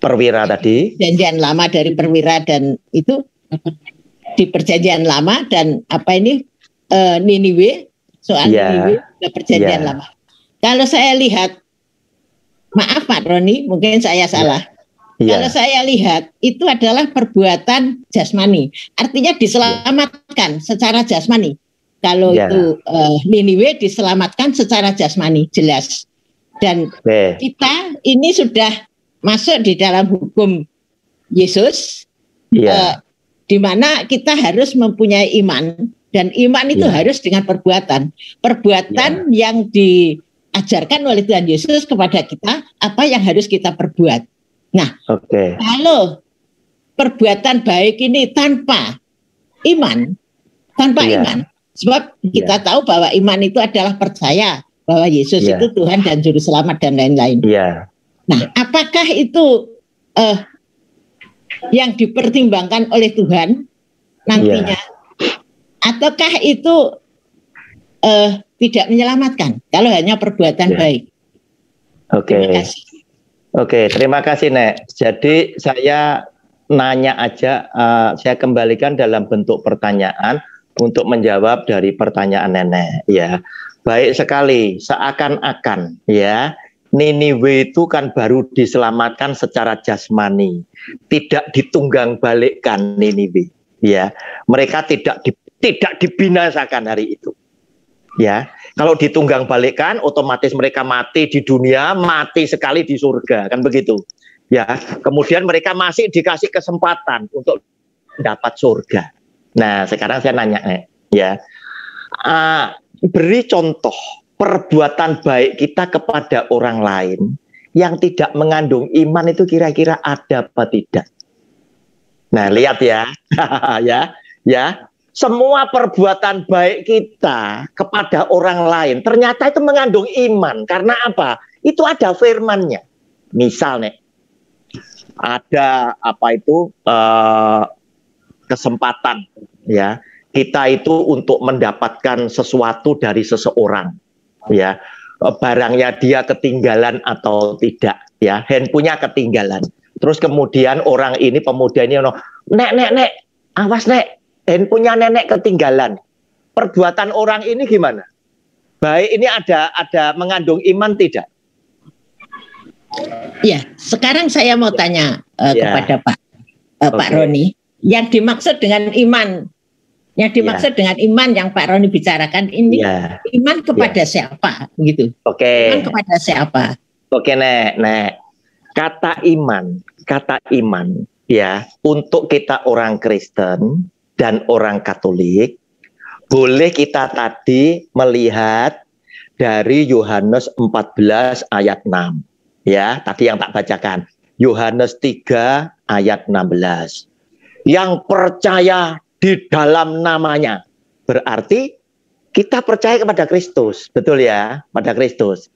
A: perwira tadi,
C: perjanjian lama dari perwira dan itu di perjanjian lama dan apa ini Niniwe, soal Niniwe perjanjian lama. Kalau saya lihat, maaf Pak Roni, mungkin saya salah. Kalau saya lihat itu adalah perbuatan jasmani, artinya diselamatkan secara jasmani. Kalau itu Niniwe diselamatkan secara jasmani, jelas. Dan kita ini sudah masuk di dalam hukum Yesus, di mana kita harus mempunyai iman, dan iman itu harus dengan perbuatan. Perbuatan yang diajarkan oleh Tuhan Yesus kepada kita, apa yang harus kita perbuat. Nah, kalau perbuatan baik ini tanpa iman, iman, sebab kita tahu bahwa iman itu adalah percaya bahwa Yesus itu Tuhan dan Juru Selamat dan lain-lain. Nah, apakah itu yang dipertimbangkan oleh Tuhan nantinya, ataukah itu tidak menyelamatkan kalau hanya perbuatan baik? Terima kasih.
A: Terima kasih Nek. Jadi saya nanya aja, saya kembalikan dalam bentuk pertanyaan untuk menjawab dari pertanyaan Nenek. Ya, baik sekali. Seakan-akan ya Niniwe itu kan baru diselamatkan secara jasmani, tidak ditunggang balikkan Niniwe. Ya, mereka tidak dibinasakan hari itu. Ya, kalau ditunggang balikkan, otomatis mereka mati di dunia, mati sekali di surga, kan begitu. Ya, kemudian mereka masih dikasih kesempatan untuk dapat surga. Nah, sekarang saya nanya, ya, beri contoh perbuatan baik kita kepada orang lain yang tidak mengandung iman itu kira-kira ada apa tidak? Nah, lihat ya, ya. Semua perbuatan baik kita kepada orang lain ternyata itu mengandung iman. Karena apa? Itu ada firman-nya. Misalnya ada kesempatan ya. Kita itu untuk mendapatkan sesuatu dari seseorang ya. Barangnya dia ketinggalan atau tidak ya. Handphonenya ketinggalan. Terus kemudian orang ini, pemuda ini, Nek, awas Nek. Handphonenya nenek ketinggalan. Perbuatan orang ini gimana? Baik, ini ada mengandung iman tidak?
C: Ya, sekarang saya mau tanya kepada Pak Roni, yang dimaksud dengan iman, dengan iman yang Pak Roni bicarakan ini, iman kepada siapa, gitu? Iman kepada siapa?
A: Nek. Kata iman, ya, untuk kita orang Kristen dan orang Katolik, boleh kita tadi melihat dari Yohanes 14 ayat 6. Ya, tadi yang tak bacakan. Yohanes 3 ayat 16. Yang percaya di dalam namanya. Berarti kita percaya kepada Kristus. Betul ya, pada Kristus.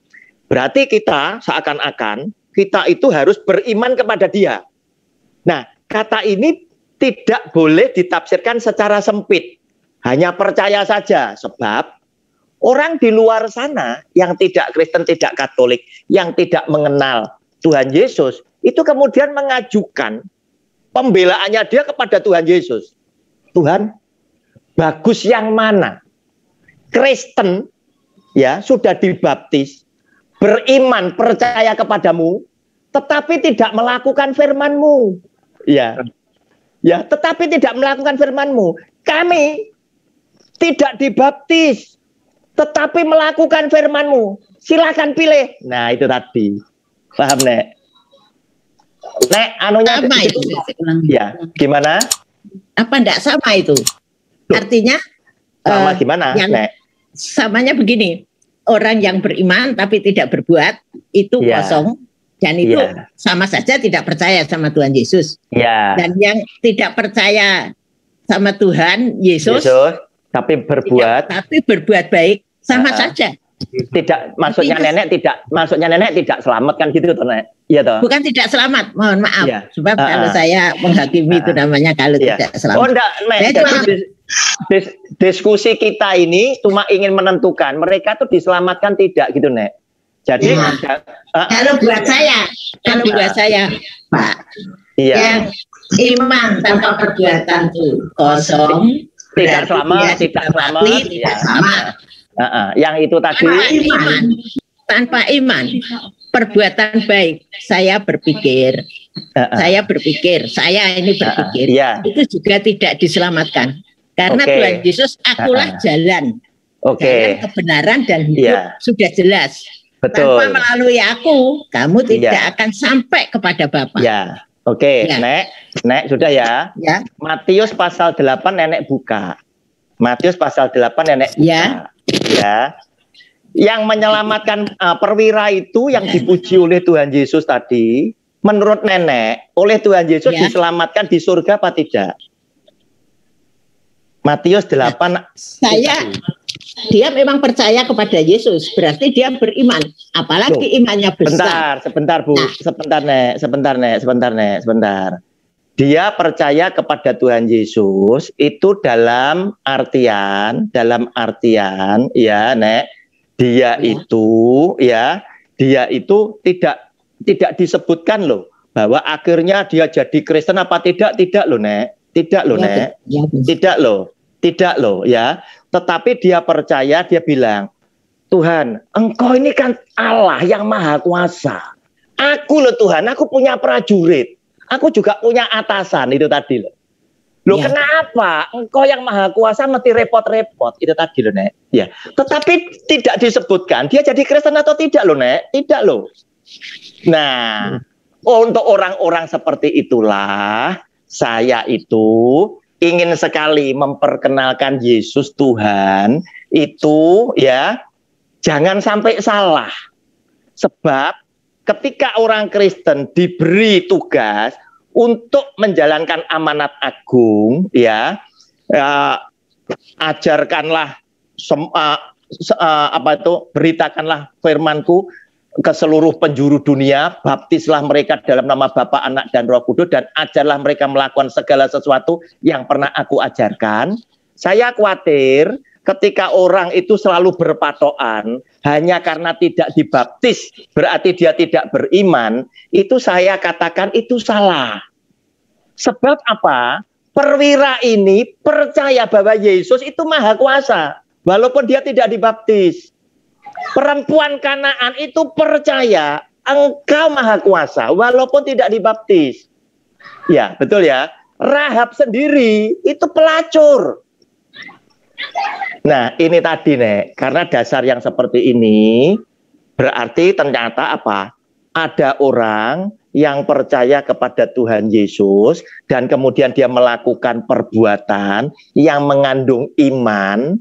A: Berarti kita seakan-akan kita itu harus beriman kepada Dia. Nah, kata ini tidak boleh ditafsirkan secara sempit. Hanya percaya saja. Sebab orang di luar sana yang tidak Kristen, tidak Katolik, yang tidak mengenal Tuhan Yesus, itu kemudian mengajukan pembelaannya dia kepada Tuhan Yesus. Tuhan, bagus yang mana? Kristen ya sudah dibaptis, beriman, percaya kepadamu, tetapi tidak melakukan firman-Mu. Ya. Ya, tetapi tidak melakukan firman-Mu. Kami tidak dibaptis, tetapi melakukan firman-Mu. Silakan pilih. Nah, itu tadi. Paham, Nek? Nek, anunya
C: sama itu.
A: Ya, gimana?
C: Apa enggak sama itu? Artinya
A: sama gimana, Nek?
C: Samanya begini. Orang yang beriman tapi tidak berbuat itu kosong. Dan itu sama saja tidak percaya sama Tuhan Yesus. Dan yang tidak percaya sama Tuhan Yesus
A: tapi
C: berbuat baik sama saja.
A: Tidak, maksudnya nenek tidak selamat kan gitu toh, Nek? Iya toh?
C: Bukan tidak selamat, mohon maaf. Sebab kalau saya menghakimi itu namanya kalau tidak selamat.
A: Oh enggak, Nek. Diskusi kita ini cuma ingin menentukan mereka tuh diselamatkan tidak gitu, Nek. Jadi
C: kalau buat saya, Pak, yang iman tanpa perbuatan itu kosong,
A: tidak selamat. Yang itu tadi
C: tanpa iman, perbuatan baik. Saya berpikir, itu juga tidak diselamatkan. Karena Tuhan Yesus, akulah jalan, jalan kebenaran dan hidup, sudah jelas.
A: Betul.
C: Tanpa melalui aku, kamu tidak akan sampai kepada Bapa.
A: Nek, sudah ya. Matius pasal 8 nenek buka. Matius pasal 8 nenek buka. Ya. Yang menyelamatkan perwira itu yang dipuji oleh Tuhan Yesus tadi, menurut nenek, oleh Tuhan Yesus diselamatkan di surga apa tidak? Matius 8.
C: Dia memang percaya kepada Yesus, berarti dia beriman. Apalagi imannya besar.
A: Sebentar Bu, sebentar Nek. Dia percaya kepada Tuhan Yesus itu dalam artian ya, Nek. Dia itu tidak disebutkan loh bahwa akhirnya dia jadi Kristen apa tidak loh, Nek. Tidak loh ya. Tetapi dia percaya, dia bilang, Tuhan, Engkau ini kan Allah yang Maha Kuasa. Aku loh Tuhan, aku punya prajurit. Aku juga punya atasan, itu tadi loh. Kenapa? Engkau yang Maha Kuasa mesti repot-repot, itu tadi loh, Nek. Ya. Tetapi tidak disebutkan, dia jadi Kristen atau tidak loh, Nek? Tidak loh. Nah, untuk orang-orang seperti itulah, saya itu ingin sekali memperkenalkan Yesus Tuhan itu ya, jangan sampai salah. Sebab ketika orang Kristen diberi tugas untuk menjalankan amanat agung ya, ajarkanlah beritakanlah firman-Ku ke seluruh penjuru dunia, baptislah mereka dalam nama Bapa, Anak, dan Roh Kudus, dan ajarlah mereka melakukan segala sesuatu yang pernah aku ajarkan. Saya khawatir ketika orang itu selalu berpatokan hanya karena tidak dibaptis, berarti dia tidak beriman, itu saya katakan itu salah. Sebab apa? Perwira ini percaya bahwa Yesus itu Maha Kuasa, walaupun dia tidak dibaptis. Perempuan Kanaan itu percaya Engkau Maha Kuasa walaupun tidak dibaptis. Ya, betul ya. Rahab sendiri itu pelacur. Nah, ini tadi, Nek, karena dasar yang seperti ini berarti ternyata apa? Ada orang yang percaya kepada Tuhan Yesus dan kemudian dia melakukan perbuatan yang mengandung iman.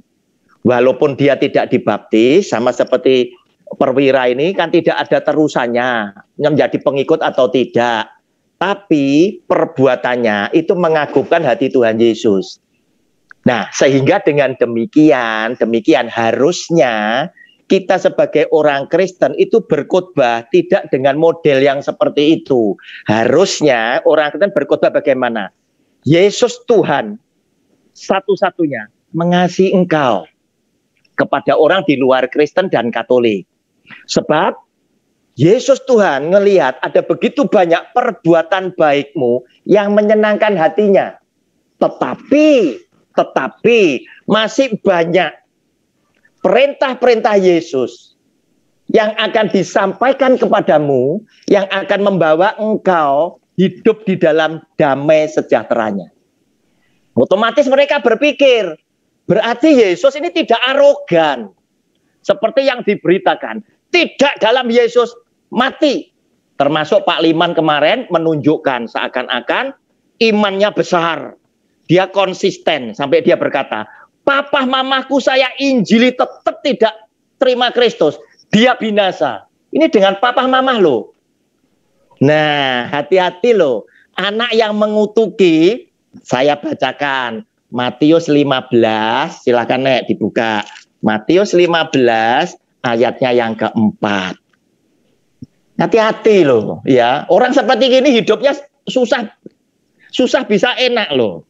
A: Walaupun dia tidak dibaptis, sama seperti perwira ini kan tidak ada terusannya menjadi pengikut atau tidak. Tapi perbuatannya itu mengagumkan hati Tuhan Yesus. Nah, sehingga dengan demikian harusnya kita sebagai orang Kristen itu berkhotbah tidak dengan model yang seperti itu. Harusnya orang Kristen berkhotbah bagaimana? Yesus Tuhan satu-satunya mengasihi engkau kepada orang di luar Kristen dan Katolik. Sebab Yesus Tuhan ngelihat ada begitu banyak perbuatan baikmu yang menyenangkan hatinya. Tetapi Tetapi masih banyak perintah-perintah Yesus yang akan disampaikan kepadamu, yang akan membawa engkau hidup di dalam damai sejahteranya. Otomatis mereka berpikir, berarti Yesus ini tidak arogan. Seperti yang diberitakan. Tidak, dalam Yesus mati. Termasuk Pak Liman kemarin menunjukkan seakan-akan imannya besar. Dia konsisten sampai dia berkata, papa mamaku saya injili tetap tidak terima Kristus. Dia binasa. Ini dengan papa mama loh. Nah, hati-hati loh. Anak yang mengutuki, saya bacakan. Matius 15, silakan Nek dibuka. Matius 15, ayatnya yang keempat. Hati-hati loh ya. Orang seperti ini hidupnya susah bisa enak loh.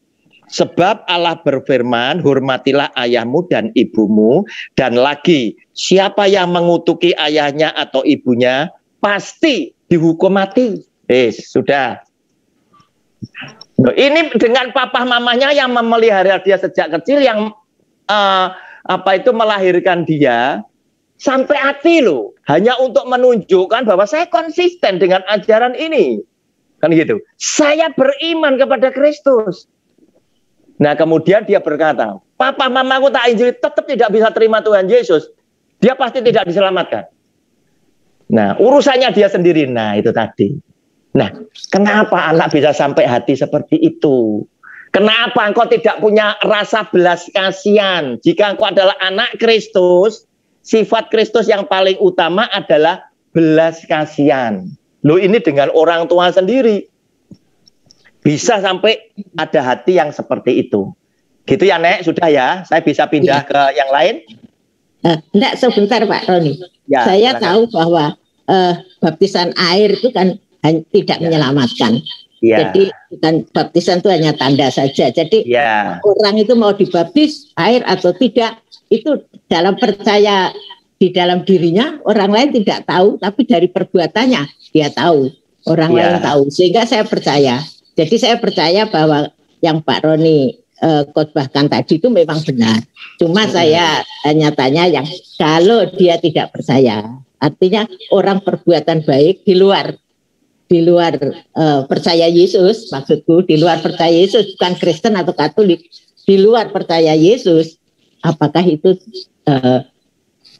A: Sebab Allah berfirman, hormatilah ayahmu dan ibumu. Dan lagi, siapa yang mengutuki ayahnya atau ibunya, pasti dihukum mati. Sudah. Ini dengan papa mamanya yang memelihara dia sejak kecil, yang melahirkan dia, sampai hati loh. Hanya untuk menunjukkan bahwa saya konsisten dengan ajaran ini. Kan gitu. Saya beriman kepada Kristus. Nah kemudian dia berkata, papa mamaku tak injili tetap tidak bisa terima Tuhan Yesus. Dia pasti tidak diselamatkan. Nah urusannya dia sendiri. Nah itu tadi. Nah kenapa anak bisa sampai hati seperti itu? Kenapa engkau tidak punya rasa belas kasihan? Jika engkau adalah anak Kristus, sifat Kristus yang paling utama adalah belas kasihan. Loh ini dengan orang tua sendiri. Bisa sampai ada hati yang seperti itu. Gitu ya Nek, sudah ya. Saya bisa pindah ke yang lain?
C: Enggak, sebentar Pak Roni. Ya, saya tahu bahwa baptisan air itu kan tidak menyelamatkan. Ya. Jadi bukan baptisan itu hanya tanda saja. Jadi orang itu mau dibaptis air atau tidak, itu dalam percaya di dalam dirinya, orang lain tidak tahu, tapi dari perbuatannya dia tahu. Orang lain tahu. Sehingga saya percaya. Jadi saya percaya bahwa yang Pak Roni khotbahkan tadi itu memang benar. Cuma saya hanya tanya yang kalau dia tidak percaya, artinya orang perbuatan baik di luar percaya Yesus, maksudku di luar percaya Yesus, bukan Kristen atau Katolik, di luar percaya Yesus, apakah itu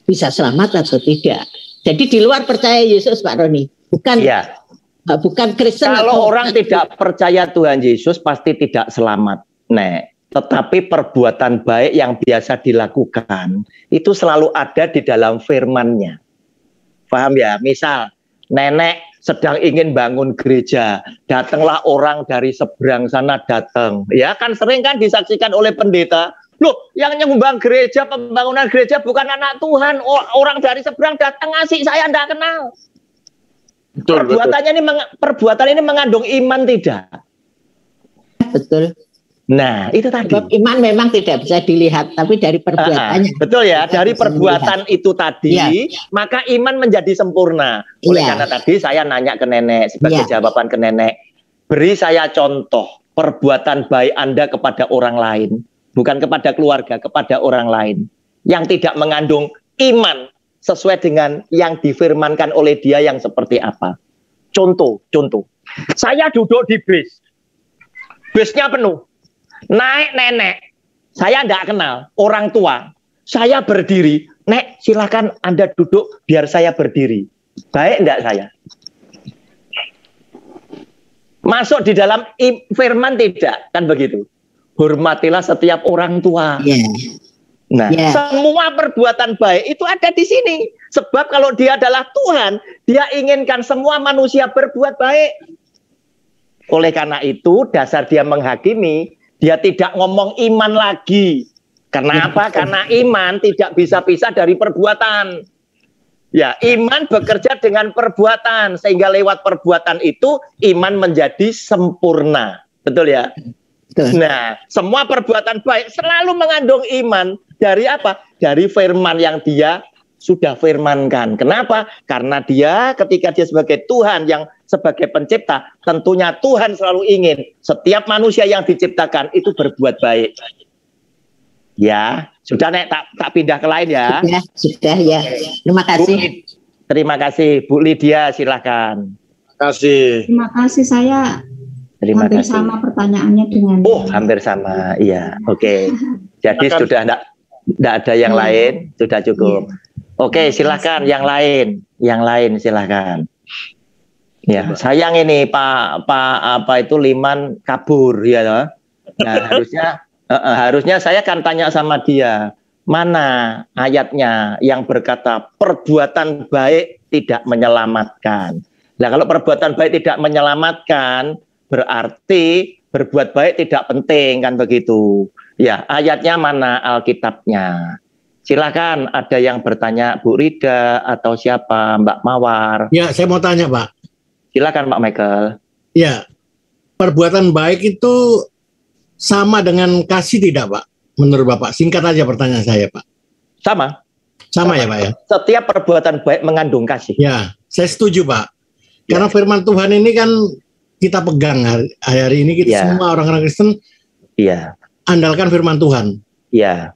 C: bisa selamat atau tidak? Jadi di luar percaya Yesus Pak Roni, bukan Kristen.
A: Kalau orang tidak percaya Tuhan Yesus pasti tidak selamat, Nek. Tetapi perbuatan baik yang biasa dilakukan itu selalu ada di dalam firman-Nya. Paham ya? Misal nenek sedang ingin bangun gereja, datanglah orang dari seberang sana datang. Ya kan sering kan disaksikan oleh pendeta. Loh, yang nyumbang gereja, pembangunan gereja bukan anak Tuhan, orang dari seberang datang ngasih, saya enggak kenal. Betul, perbuatan ini mengandung iman tidak?
C: Betul.
A: Nah, itu tadi.
C: Sebab iman memang tidak bisa dilihat, tapi dari perbuatannya.
A: Betul ya, dari perbuatan itu tadi, maka iman menjadi sempurna. Oleh karena tadi saya nanya ke nenek, sebagai jawaban ke nenek, beri saya contoh perbuatan baik Anda kepada orang lain, bukan kepada keluarga, kepada orang lain, yang tidak mengandung iman, sesuai dengan yang difirmankan oleh dia yang seperti apa. Contoh. Saya duduk di bis. Busnya penuh. Naik nenek. Saya tidak kenal. Orang tua. Saya berdiri. Nek, silakan Anda duduk biar saya berdiri. Baik enggak saya? Masuk di dalam firman tidak? Kan begitu. Hormatilah setiap orang tua. Nah, semua perbuatan baik itu ada di sini. Sebab kalau dia adalah Tuhan, dia inginkan semua manusia berbuat baik. Oleh karena itu, dasar dia menghakimi, dia tidak ngomong iman lagi. Karena apa? Karena iman tidak bisa pisah dari perbuatan. Ya, iman bekerja dengan perbuatan. Sehingga lewat perbuatan itu, iman menjadi sempurna. Betul ya? Nah, semua perbuatan baik selalu mengandung iman. Dari apa? Dari firman yang dia sudah firmankan. Kenapa? Karena dia ketika dia sebagai Tuhan yang sebagai pencipta, tentunya Tuhan selalu ingin setiap manusia yang diciptakan itu berbuat baik. Ya, sudah Nek, tak pindah ke lain ya.
C: Sudah ya. Terima kasih.
A: Terima kasih, Bu Lydia, silakan.
B: Terima kasih.
D: Terima kasih, saya hampir sama pertanyaannya dengan.
A: Oh, hampir sama, iya. Oke. Jadi sudah enggak ada yang lain, sudah cukup. Oke, silakan yang lain silakan. Ya, sayang ini Pak apa itu Liman kabur ya. Nah, harusnya saya akan tanya sama dia, mana ayatnya yang berkata perbuatan baik tidak menyelamatkan. Nah, kalau perbuatan baik tidak menyelamatkan, berarti berbuat baik tidak penting, kan begitu. Ya, ayatnya mana Alkitabnya? Silakan, ada yang bertanya, Bu Rida atau siapa, Mbak Mawar?
E: Ya, saya mau tanya, Pak.
A: Silakan, Pak Michael.
E: Ya, perbuatan baik itu sama dengan kasih tidak, Pak? Menurut Bapak, singkat aja pertanyaan saya, Pak.
A: Sama
E: ya, Pak ya?
A: Setiap perbuatan baik mengandung kasih.
E: Ya, saya setuju, Pak. Karena firman Tuhan ini kan kita pegang hari ini, kita semua orang-orang Kristen andalkan firman Tuhan.
A: Iya.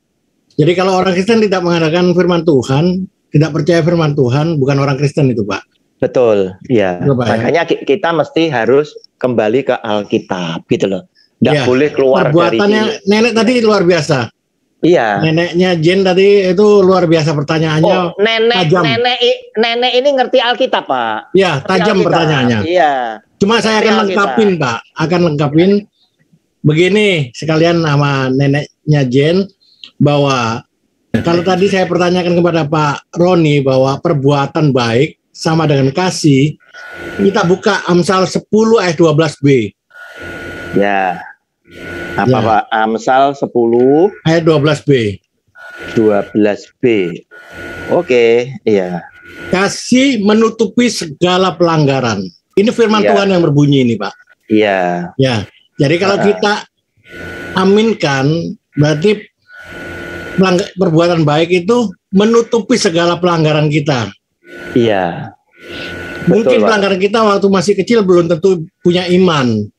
E: Jadi kalau orang Kristen tidak mengandalkan firman Tuhan, tidak percaya firman Tuhan, bukan orang Kristen itu, Pak.
A: Betul, iya. Makanya kita mesti harus kembali ke Alkitab, gitu loh. Nggak boleh keluar
E: perbuatannya
A: dari
E: nenek tadi luar biasa.
A: Iya.
E: Neneknya Jen tadi itu luar biasa pertanyaannya.
A: Oh, nenek ini ngerti Alkitab, Pak.
E: Iya, tajam pertanyaannya.
A: Iya.
E: Cuma saya akan lengkapin, Pak. Akan lengkapin begini sekalian sama neneknya Jen, bahwa kalau tadi saya pertanyakan kepada Pak Roni bahwa perbuatan baik sama dengan kasih, kita buka Amsal 10 ayat 12b.
A: Ya. Apa Pak? Amsal 10
E: ayat 12b.
A: 12b. Oke, iya.
E: Kasih menutupi segala pelanggaran. Ini firman Tuhan yang berbunyi ini, Pak.
A: Iya.
E: Ya. Jadi kalau kita aminkan, berarti perbuatan baik itu menutupi segala pelanggaran kita.
A: Iya.
E: Mungkin pelanggaran kita waktu masih kecil belum tentu punya iman.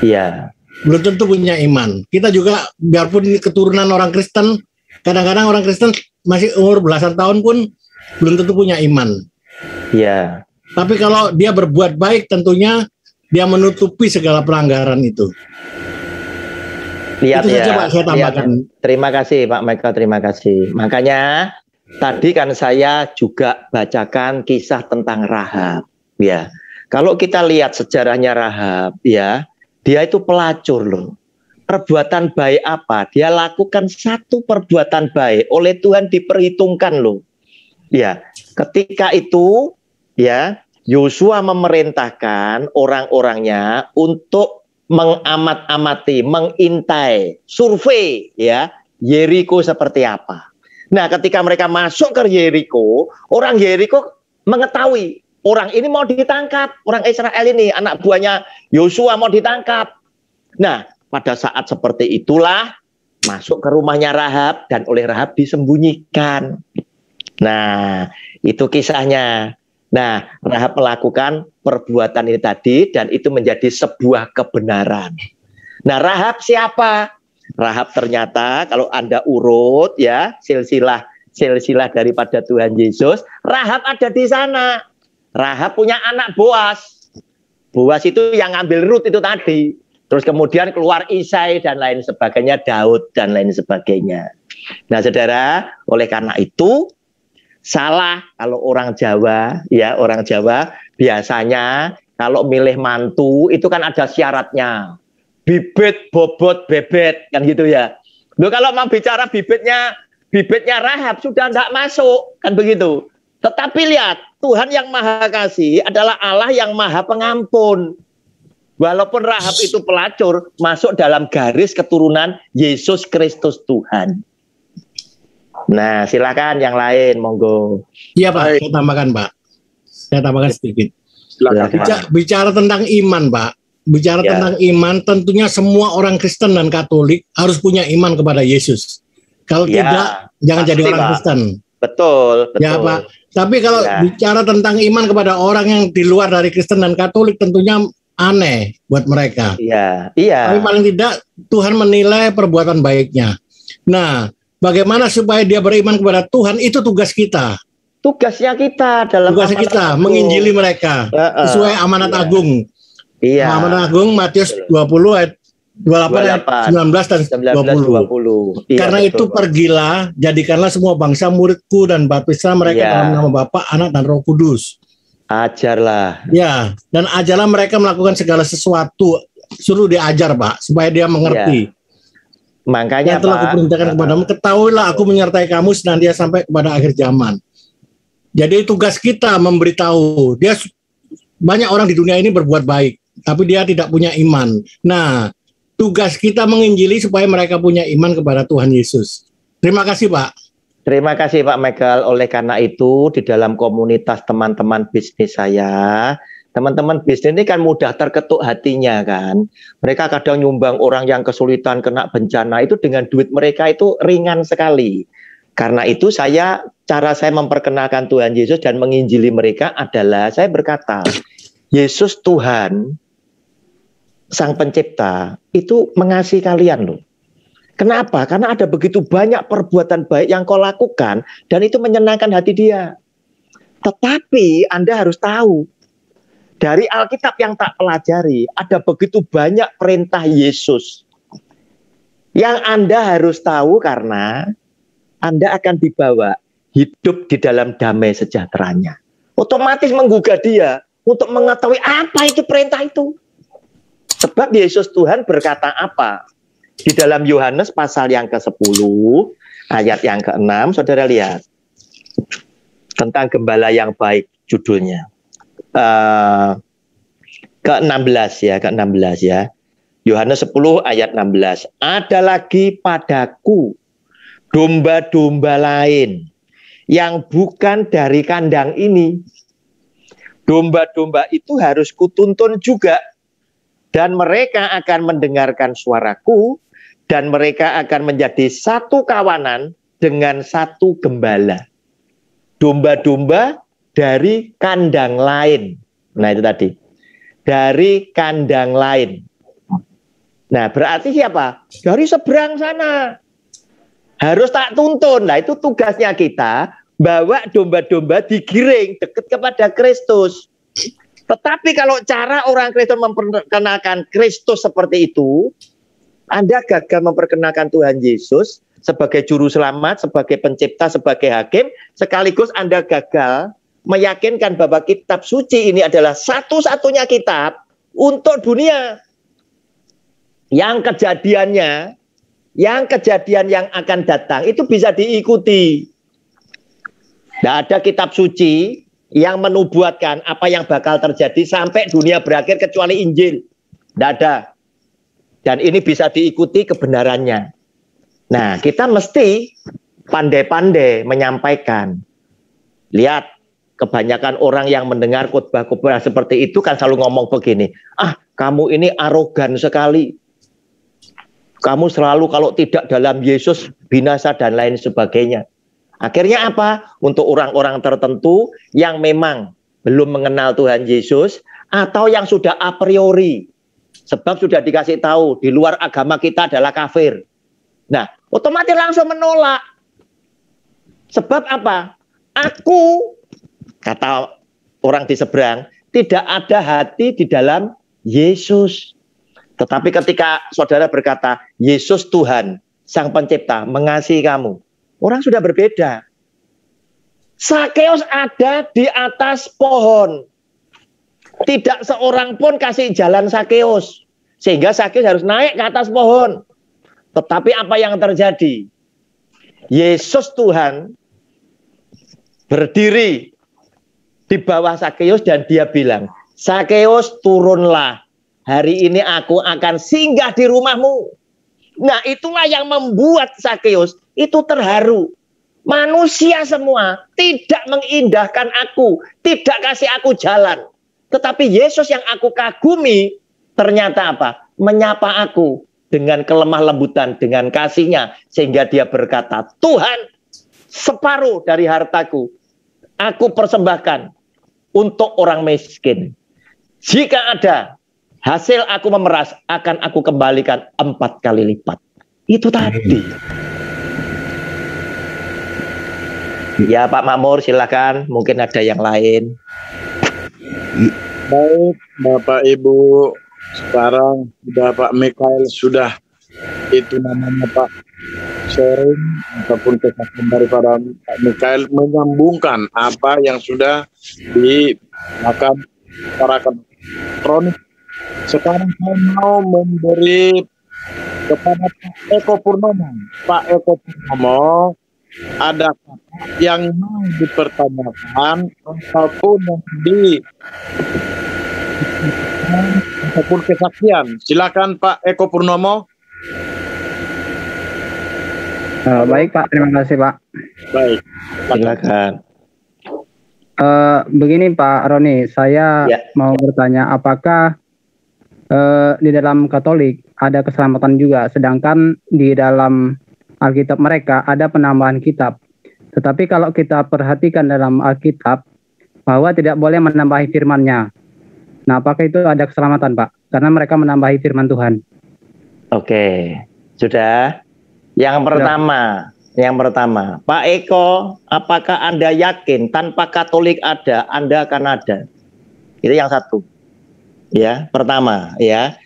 A: Iya.
E: Belum tentu punya iman. Kita juga biarpun ini keturunan orang Kristen, kadang-kadang orang Kristen masih umur belasan tahun pun belum tentu punya iman.
A: Iya.
E: Tapi kalau dia berbuat baik, tentunya dia menutupi segala pelanggaran itu.
A: Lihat
E: itu saja, Pak, saya tambahkan.
A: Terima kasih Pak Michael, terima kasih. Makanya tadi kan saya juga bacakan kisah tentang Rahab. Ya, kalau kita lihat sejarahnya Rahab, ya, dia itu pelacur loh. Perbuatan baik apa? Dia lakukan satu perbuatan baik, oleh Tuhan diperhitungkan loh. Ya, ketika itu ya Yosua memerintahkan orang-orangnya untuk mengamat-amati, mengintai, survei ya Yeriko seperti apa. Nah, ketika mereka masuk ke Yeriko, orang Yeriko mengetahui orang ini mau ditangkap, orang Israel ini, anak buahnya Yosua mau ditangkap. Nah, pada saat seperti itulah masuk ke rumahnya Rahab dan oleh Rahab disembunyikan. Nah, itu kisahnya. Nah, Rahab melakukan perbuatan ini tadi dan itu menjadi sebuah kebenaran. Nah, Rahab siapa? Rahab ternyata kalau Anda urut ya silsilah daripada Tuhan Yesus, Rahab ada di sana. Rahab punya anak Boas. Boas itu yang ngambil Rut itu tadi. Terus kemudian keluar Isai dan lain sebagainya, Daud dan lain sebagainya. Nah, saudara, oleh karena itu salah kalau orang Jawa, ya orang Jawa biasanya kalau milih mantu itu kan ada syaratnya. Bibit, bobot, bebet, kan gitu ya. Loh, kalau mau bicara bibitnya Rahab sudah tidak masuk, kan begitu. Tetapi lihat, Tuhan yang Maha Kasih adalah Allah yang Maha Pengampun. Walaupun Rahab itu pelacur, masuk dalam garis keturunan Yesus Kristus Tuhan. Nah, silakan yang lain, monggo.
E: Iya Pak, saya tambahkan Pak. Saya tambahkan sedikit. Bicara tentang iman Pak. Bicara tentang iman, tentunya semua orang Kristen dan Katolik harus punya iman kepada Yesus. Kalau tidak, jangan jadi orang Kristen.
A: Betul.
E: Ya Pak. Tapi kalau bicara tentang iman kepada orang yang di luar dari Kristen dan Katolik, tentunya aneh buat mereka.
A: Iya.
E: Tapi paling tidak Tuhan menilai perbuatan baiknya. Nah, bagaimana supaya dia beriman kepada Tuhan, itu tugas kita.
A: Tugasnya kita dalam
E: tugasnya kita menginjili mereka sesuai amanat agung.
A: Iya.
E: Amanat agung Matius 20 ayat 28, 19 dan 20. Iya, karena betul, itu pergilah, jadikanlah semua bangsa muridku dan baptislah mereka dalam nama Bapa, Anak dan Roh Kudus.
A: Ajarlah.
E: Ya, dan ajarlah mereka melakukan segala sesuatu. Suruh diajar, Pak, supaya dia mengerti.
A: Makanya
E: yang telah kuperintahkan kepadamu, ketahuilah aku menyertai kamu senantiasa sampai kepada akhir zaman. Jadi tugas kita memberitahu. Banyak orang di dunia ini berbuat baik, tapi dia tidak punya iman. Nah, tugas kita menginjili supaya mereka punya iman kepada Tuhan Yesus. Terima kasih, Pak.
A: Terima kasih, Pak Michael. Oleh karena itu, di dalam komunitas teman-teman bisnis saya, teman-teman bisnis ini kan mudah terketuk hatinya kan. Mereka kadang nyumbang orang yang kesulitan, kena bencana, itu dengan duit mereka itu ringan sekali. Karena itu cara saya memperkenalkan Tuhan Yesus dan menginjili mereka adalah saya berkata, Yesus Tuhan, Sang Pencipta, itu mengasihi kalian loh. Kenapa? Karena ada begitu banyak perbuatan baik yang kau lakukan dan itu menyenangkan hati Dia. Tetapi Anda harus tahu, dari Alkitab yang tak pelajari, ada begitu banyak perintah Yesus yang Anda harus tahu karena Anda akan dibawa hidup di dalam damai sejahteranya. Otomatis menggugah dia untuk mengetahui apa itu perintah itu. Sebab Yesus Tuhan berkata apa? Di dalam Yohanes pasal yang ke-10, ayat yang ke-6, saudara lihat. Tentang gembala yang baik, judulnya. Ke-16 ya. Yohanes 10 ayat 16. Ada lagi padaku domba-domba lain yang bukan dari kandang ini. Domba-domba itu harus kutuntun juga. Dan mereka akan mendengarkan suaraku. Dan mereka akan menjadi satu kawanan dengan satu gembala. Domba-domba dari kandang lain. Nah itu tadi. Dari kandang lain. Nah berarti siapa? Dari seberang sana. Harus tak tuntun. Nah itu tugasnya kita. Bawa domba-domba digiring dekat kepada Kristus. Tetapi kalau cara orang Kristen memperkenalkan Kristus seperti itu, Anda gagal memperkenalkan Tuhan Yesus sebagai juru selamat, sebagai pencipta, sebagai hakim, sekaligus Anda gagal meyakinkan bahwa kitab suci ini adalah satu-satunya kitab untuk dunia. Yang kejadian yang akan datang itu bisa diikuti. Tidak ada kitab suci yang menubuatkan apa yang bakal terjadi sampai dunia berakhir kecuali Injil. Tidak ada. Dan ini bisa diikuti kebenarannya. Nah, kita mesti pandai-pandai menyampaikan. Lihat, kebanyakan orang yang mendengar khotbah-khotbah seperti itu kan selalu ngomong begini, kamu ini arogan sekali. Kamu selalu kalau tidak dalam Yesus binasa dan lain sebagainya. Akhirnya apa? Untuk orang-orang tertentu yang memang belum mengenal Tuhan Yesus atau yang sudah a priori. Sebab sudah dikasih tahu di luar agama kita adalah kafir. Nah, otomatis langsung menolak. Sebab apa? Aku, kata orang di seberang, tidak ada hati di dalam Yesus. Tetapi ketika saudara berkata, Yesus Tuhan, Sang Pencipta, mengasihi kamu. Orang sudah berbeda. Sakeus ada di atas pohon. Tidak seorang pun kasih jalan Sakeus. Sehingga Sakeus harus naik ke atas pohon. Tetapi apa yang terjadi? Yesus Tuhan berdiri di bawah Sakeus dan dia bilang, Sakeus turunlah. Hari ini aku akan singgah di rumahmu. Nah itulah yang membuat Sakeus itu terharu. Manusia semua tidak mengindahkan aku, tidak kasih aku jalan. Tetapi Yesus yang aku kagumi ternyata apa? Menyapa aku dengan kelemah lembutan, dengan kasihnya. Sehingga dia berkata, Tuhan, separuh dari hartaku aku persembahkan untuk orang miskin. Jika ada hasil aku memeras, akan aku kembalikan 4 kali lipat. Itu tadi. Ya Pak Makmur silakan, mungkin ada yang lain.
B: Baik Bapak Ibu, sekarang Bapak Mikael sudah itu namanya Pak sharing ataupun kesaksian daripada Pak Mikael menyambungkan apa yang sudah dilakukan para kronik. Sekarang saya mau memberi kepada Pak Eko Purnomo. Pak Eko Purnomo, ada kata yang mau dipertanyakan ataupun yang ataupun kesaksian. Silakan Pak Eko Purnomo.
F: Baik Pak, terima kasih Pak.
B: Baik,
A: silakan.
F: Begini Pak Roni, saya mau bertanya, apakah di dalam Katolik ada keselamatan juga, sedangkan di dalam Alkitab mereka ada penambahan kitab. Tetapi kalau kita perhatikan dalam Alkitab bahwa tidak boleh menambahi firman-Nya. Nah, apakah itu ada keselamatan Pak? Karena mereka menambahi firman Tuhan.
A: Oke, sudah. Yang pertama, Pak Eko, apakah Anda yakin tanpa Katolik ada, Anda akan ada? Itu yang satu. Ya, pertama, ya.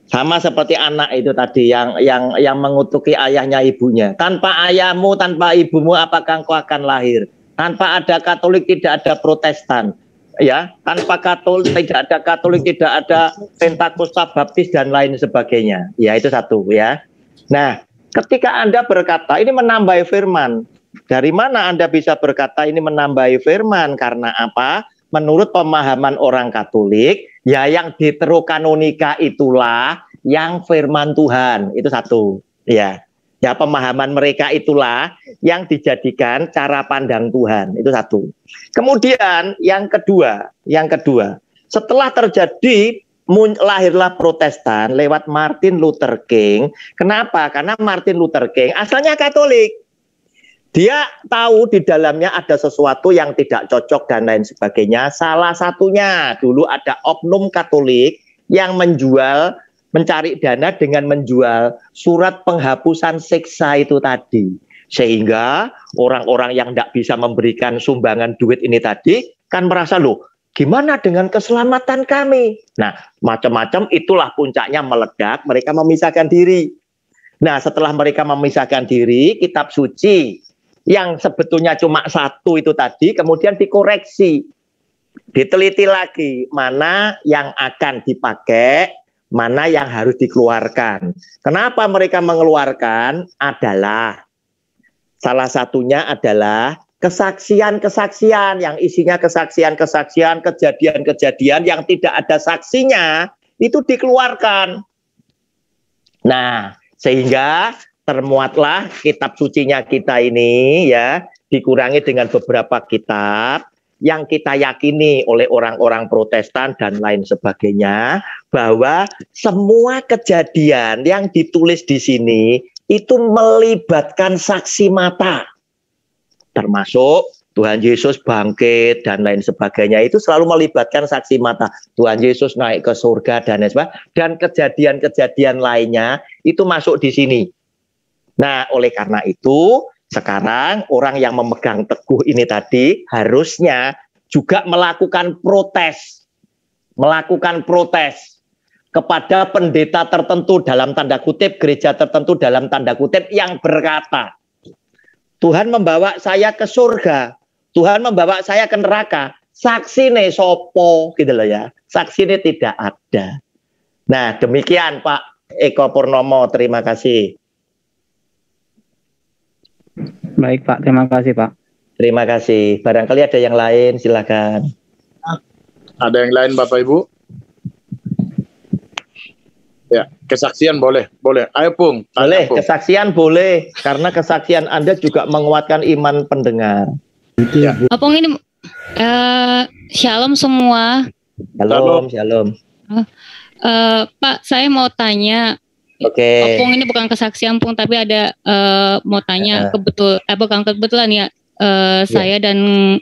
A: Sama seperti anak itu tadi yang mengutuki ayahnya ibunya. Tanpa ayahmu, tanpa ibumu, apakah engkau akan lahir? Tanpa ada Katolik tidak ada Protestan. Ya, tanpa Katolik tidak ada Katolik, tidak ada Pentakosta, Baptis dan lain sebagainya. Ya, itu satu ya. Nah, ketika Anda berkata ini menambahi firman, dari mana Anda bisa berkata ini menambahi firman? Karena apa? Menurut pemahaman orang Katolik, ya yang Deuterokanonika itulah yang firman Tuhan. Itu satu, ya. Ya, pemahaman mereka itulah yang dijadikan cara pandang Tuhan. Itu satu. Kemudian yang kedua, setelah terjadi lahirlah Protestan lewat Martin Luther King. Kenapa? Karena Martin Luther King asalnya Katolik. Dia tahu di dalamnya ada sesuatu yang tidak cocok dan lain sebagainya. Salah satunya dulu ada oknum Katolik yang mencari dana dengan menjual surat penghapusan siksa itu tadi. Sehingga orang-orang yang tidak bisa memberikan sumbangan duit ini tadi kan merasa, loh, gimana dengan keselamatan kami? Nah, macam-macam itulah puncaknya meledak, mereka memisahkan diri. Nah, setelah mereka memisahkan diri, kitab suci yang sebetulnya cuma satu itu tadi, kemudian dikoreksi. Diteliti lagi, mana yang akan dipakai, mana yang harus dikeluarkan. Kenapa mereka mengeluarkan? Salah satunya adalah kesaksian-kesaksian yang isinya kesaksian-kesaksian, kejadian-kejadian yang tidak ada saksinya, itu dikeluarkan. Nah, sehingga termuatlah kitab sucinya kita ini ya, dikurangi dengan beberapa kitab yang kita yakini oleh orang-orang Protestan dan lain sebagainya, bahwa semua kejadian yang ditulis di sini itu melibatkan saksi mata. Termasuk Tuhan Yesus bangkit dan lain sebagainya, itu selalu melibatkan saksi mata. Tuhan Yesus naik ke surga dan lain sebagainya, dan kejadian-kejadian lainnya itu masuk di sini. Nah, oleh karena itu, sekarang orang yang memegang teguh ini tadi harusnya juga melakukan protes kepada pendeta tertentu dalam tanda kutip, gereja tertentu dalam tanda kutip yang berkata, Tuhan membawa saya ke surga, Tuhan membawa saya ke neraka, saksi nih sopo, gitu loh ya, saksi ini tidak ada. Nah, demikian Pak Eko Purnomo, terima kasih.
F: Baik Pak, terima kasih Pak.
A: Terima kasih. Barangkali ada yang lain, silakan.
B: Ada yang lain Bapak Ibu? Ya, kesaksian boleh. Ayo Pung.
A: Boleh, kesaksian boleh. Karena kesaksian Anda juga menguatkan iman pendengar.
B: Ya.
G: Opung ini shalom semua.
A: Shalom.
G: Pak, saya mau tanya.
A: Oke.
G: Opung ini bukan kesaksian Pung, tapi ada mau tanya bukan kebetulan ya. Saya dan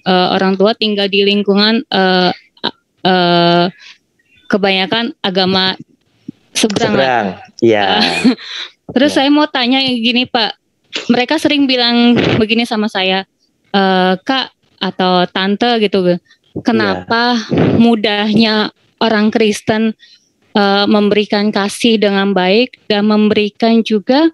G: orang tua tinggal di lingkungan kebanyakan agama seberang. Iya. Terus saya mau tanya gini Pak, mereka sering bilang begini sama saya, Kak atau tante gitu, kenapa mudahnya orang Kristen memberikan kasih dengan baik dan memberikan juga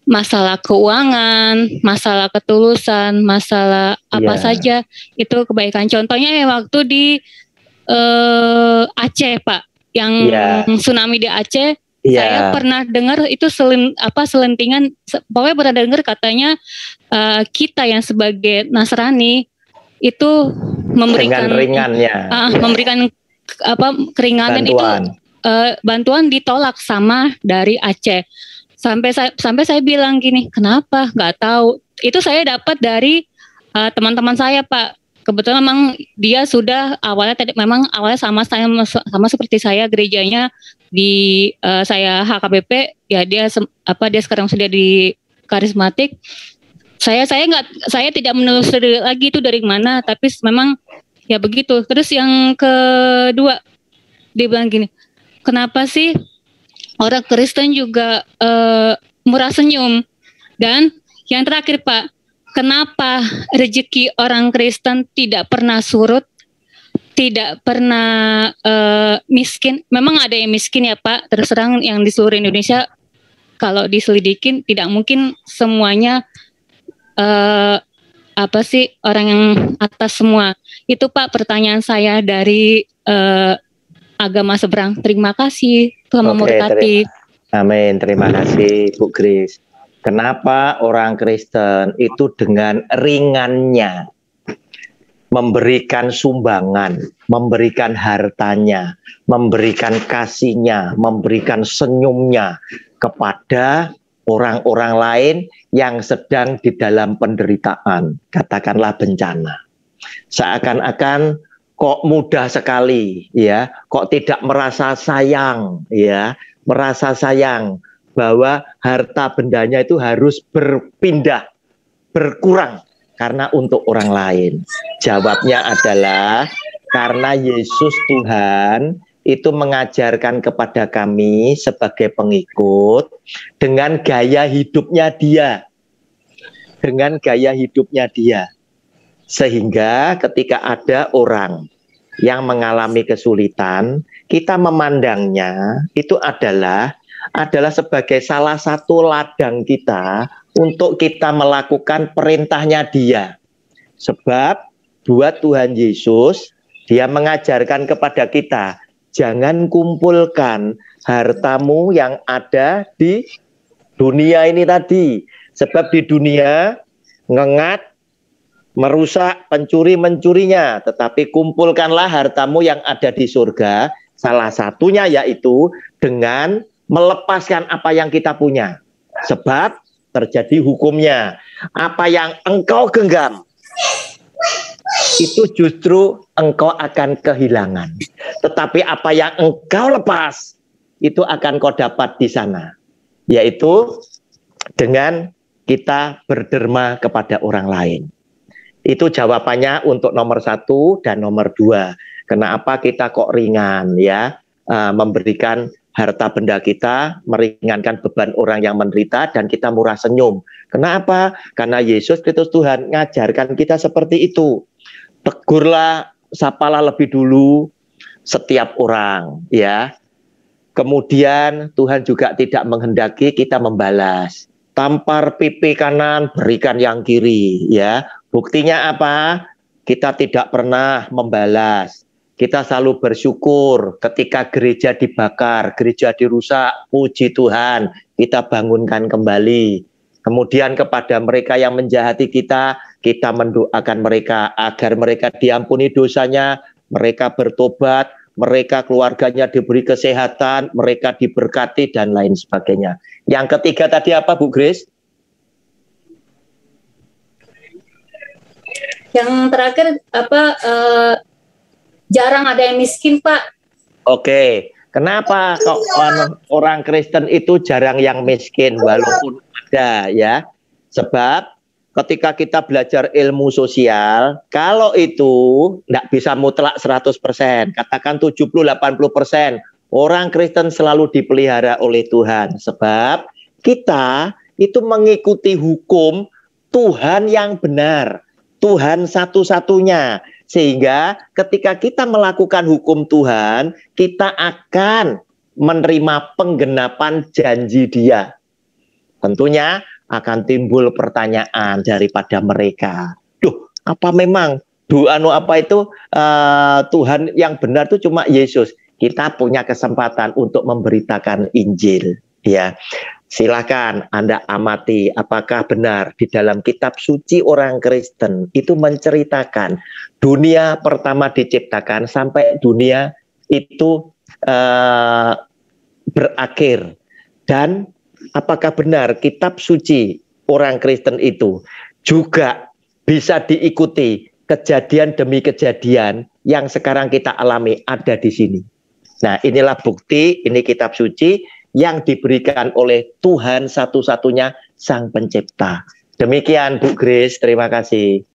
G: masalah keuangan, masalah ketulusan, masalah apa saja itu kebaikan. Contohnya waktu di Aceh, Pak, yang tsunami di Aceh, saya pernah dengar itu selentingan, pokoknya pernah dengar katanya kita yang sebagai Nasrani itu memberikan memberikan keringanan bantuan. Itu bantuan ditolak sama dari Aceh. Sampai saya bilang gini, kenapa? Nggak tahu. Itu saya dapat dari teman-teman saya, Pak. Kebetulan memang dia sudah awalnya sama seperti saya, gerejanya di saya HKBP, ya dia sekarang sudah di karismatik. Saya tidak menelusuri lagi itu dari mana, tapi memang ya begitu. Terus yang kedua, dia bilang gini, kenapa sih orang Kristen juga murah senyum? Dan yang terakhir, Pak, kenapa rezeki orang Kristen tidak pernah surut, tidak pernah miskin? Memang ada yang miskin ya, Pak, terus terang yang di seluruh Indonesia kalau diselidikin tidak mungkin semuanya orang yang atas semua. Itu, Pak, pertanyaan saya dari agama seberang. Terima kasih, Tuhan memberkati.
A: Amin, terima kasih Bu Grace. Kenapa orang Kristen itu dengan ringannya memberikan sumbangan, memberikan hartanya, memberikan kasihnya, memberikan senyumnya kepada orang-orang lain yang sedang di dalam penderitaan, katakanlah bencana. Seakan-akan kok mudah sekali, ya, kok tidak merasa sayang, ya, merasa sayang bahwa harta bendanya itu harus berpindah, berkurang karena untuk orang lain. Jawabnya adalah karena Yesus Tuhan itu mengajarkan kepada kami sebagai pengikut dengan gaya hidupnya dia. Dengan gaya hidupnya dia. Sehingga ketika ada orang yang mengalami kesulitan, kita memandangnya itu adalah sebagai salah satu ladang kita untuk kita melakukan perintahnya dia. Sebab buat Tuhan Yesus, dia mengajarkan kepada kita, jangan kumpulkan hartamu yang ada di dunia ini tadi. Sebab di dunia ngengat, merusak, pencuri mencurinya. Tetapi kumpulkanlah hartamu yang ada di surga. Salah satunya yaitu dengan melepaskan apa yang kita punya. Sebab terjadi hukumnya. Apa yang engkau genggam, itu justru engkau akan kehilangan. Tetapi apa yang engkau lepas, itu akan kau dapat di sana. Yaitu dengan kita berderma kepada orang lain. Itu jawabannya untuk nomor 1 dan nomor 2. Kenapa kita kok ringan, ya, memberikan harta benda kita, meringankan beban orang yang menderita, dan kita murah senyum. Kenapa? Karena Yesus Kristus Tuhan ngajarkan kita seperti itu. Tegurlah, sapalah lebih dulu setiap orang, ya. Kemudian Tuhan juga tidak menghendaki kita membalas. Tampar pipi kanan, berikan yang kiri, ya. Buktinya apa? Kita tidak pernah membalas. Kita selalu bersyukur ketika gereja dibakar, gereja dirusak, puji Tuhan, kita bangunkan kembali. Kemudian kepada mereka yang menjahati kita mendoakan mereka agar mereka diampuni dosanya, mereka bertobat, mereka keluarganya diberi kesehatan, mereka diberkati, dan lain sebagainya. Yang ketiga tadi apa, Bu Grace?
G: Yang terakhir jarang ada yang miskin, Pak.
A: Oke, kenapa kok orang Kristen itu jarang yang miskin walaupun ada, ya? Sebab ketika kita belajar ilmu sosial, kalau itu tidak bisa mutlak 100%, katakan 70-80%, orang Kristen selalu dipelihara oleh Tuhan. Sebab kita itu mengikuti hukum Tuhan yang benar, Tuhan satu-satunya. Sehingga ketika kita melakukan hukum Tuhan, kita akan menerima penggenapan janji Dia. Tentunya akan timbul pertanyaan daripada mereka. Duh, apa memang Tuhan yang benar itu cuma Yesus? Kita punya kesempatan untuk memberitakan Injil. Ya, silakan Anda amati apakah benar di dalam kitab suci orang Kristen itu menceritakan dunia pertama diciptakan sampai dunia itu berakhir. Dan apakah benar kitab suci orang Kristen itu juga bisa diikuti kejadian demi kejadian yang sekarang kita alami ada di sini. Nah, inilah bukti, ini kitab suci yang diberikan oleh Tuhan satu-satunya Sang Pencipta. Demikian Bu Grace, terima kasih.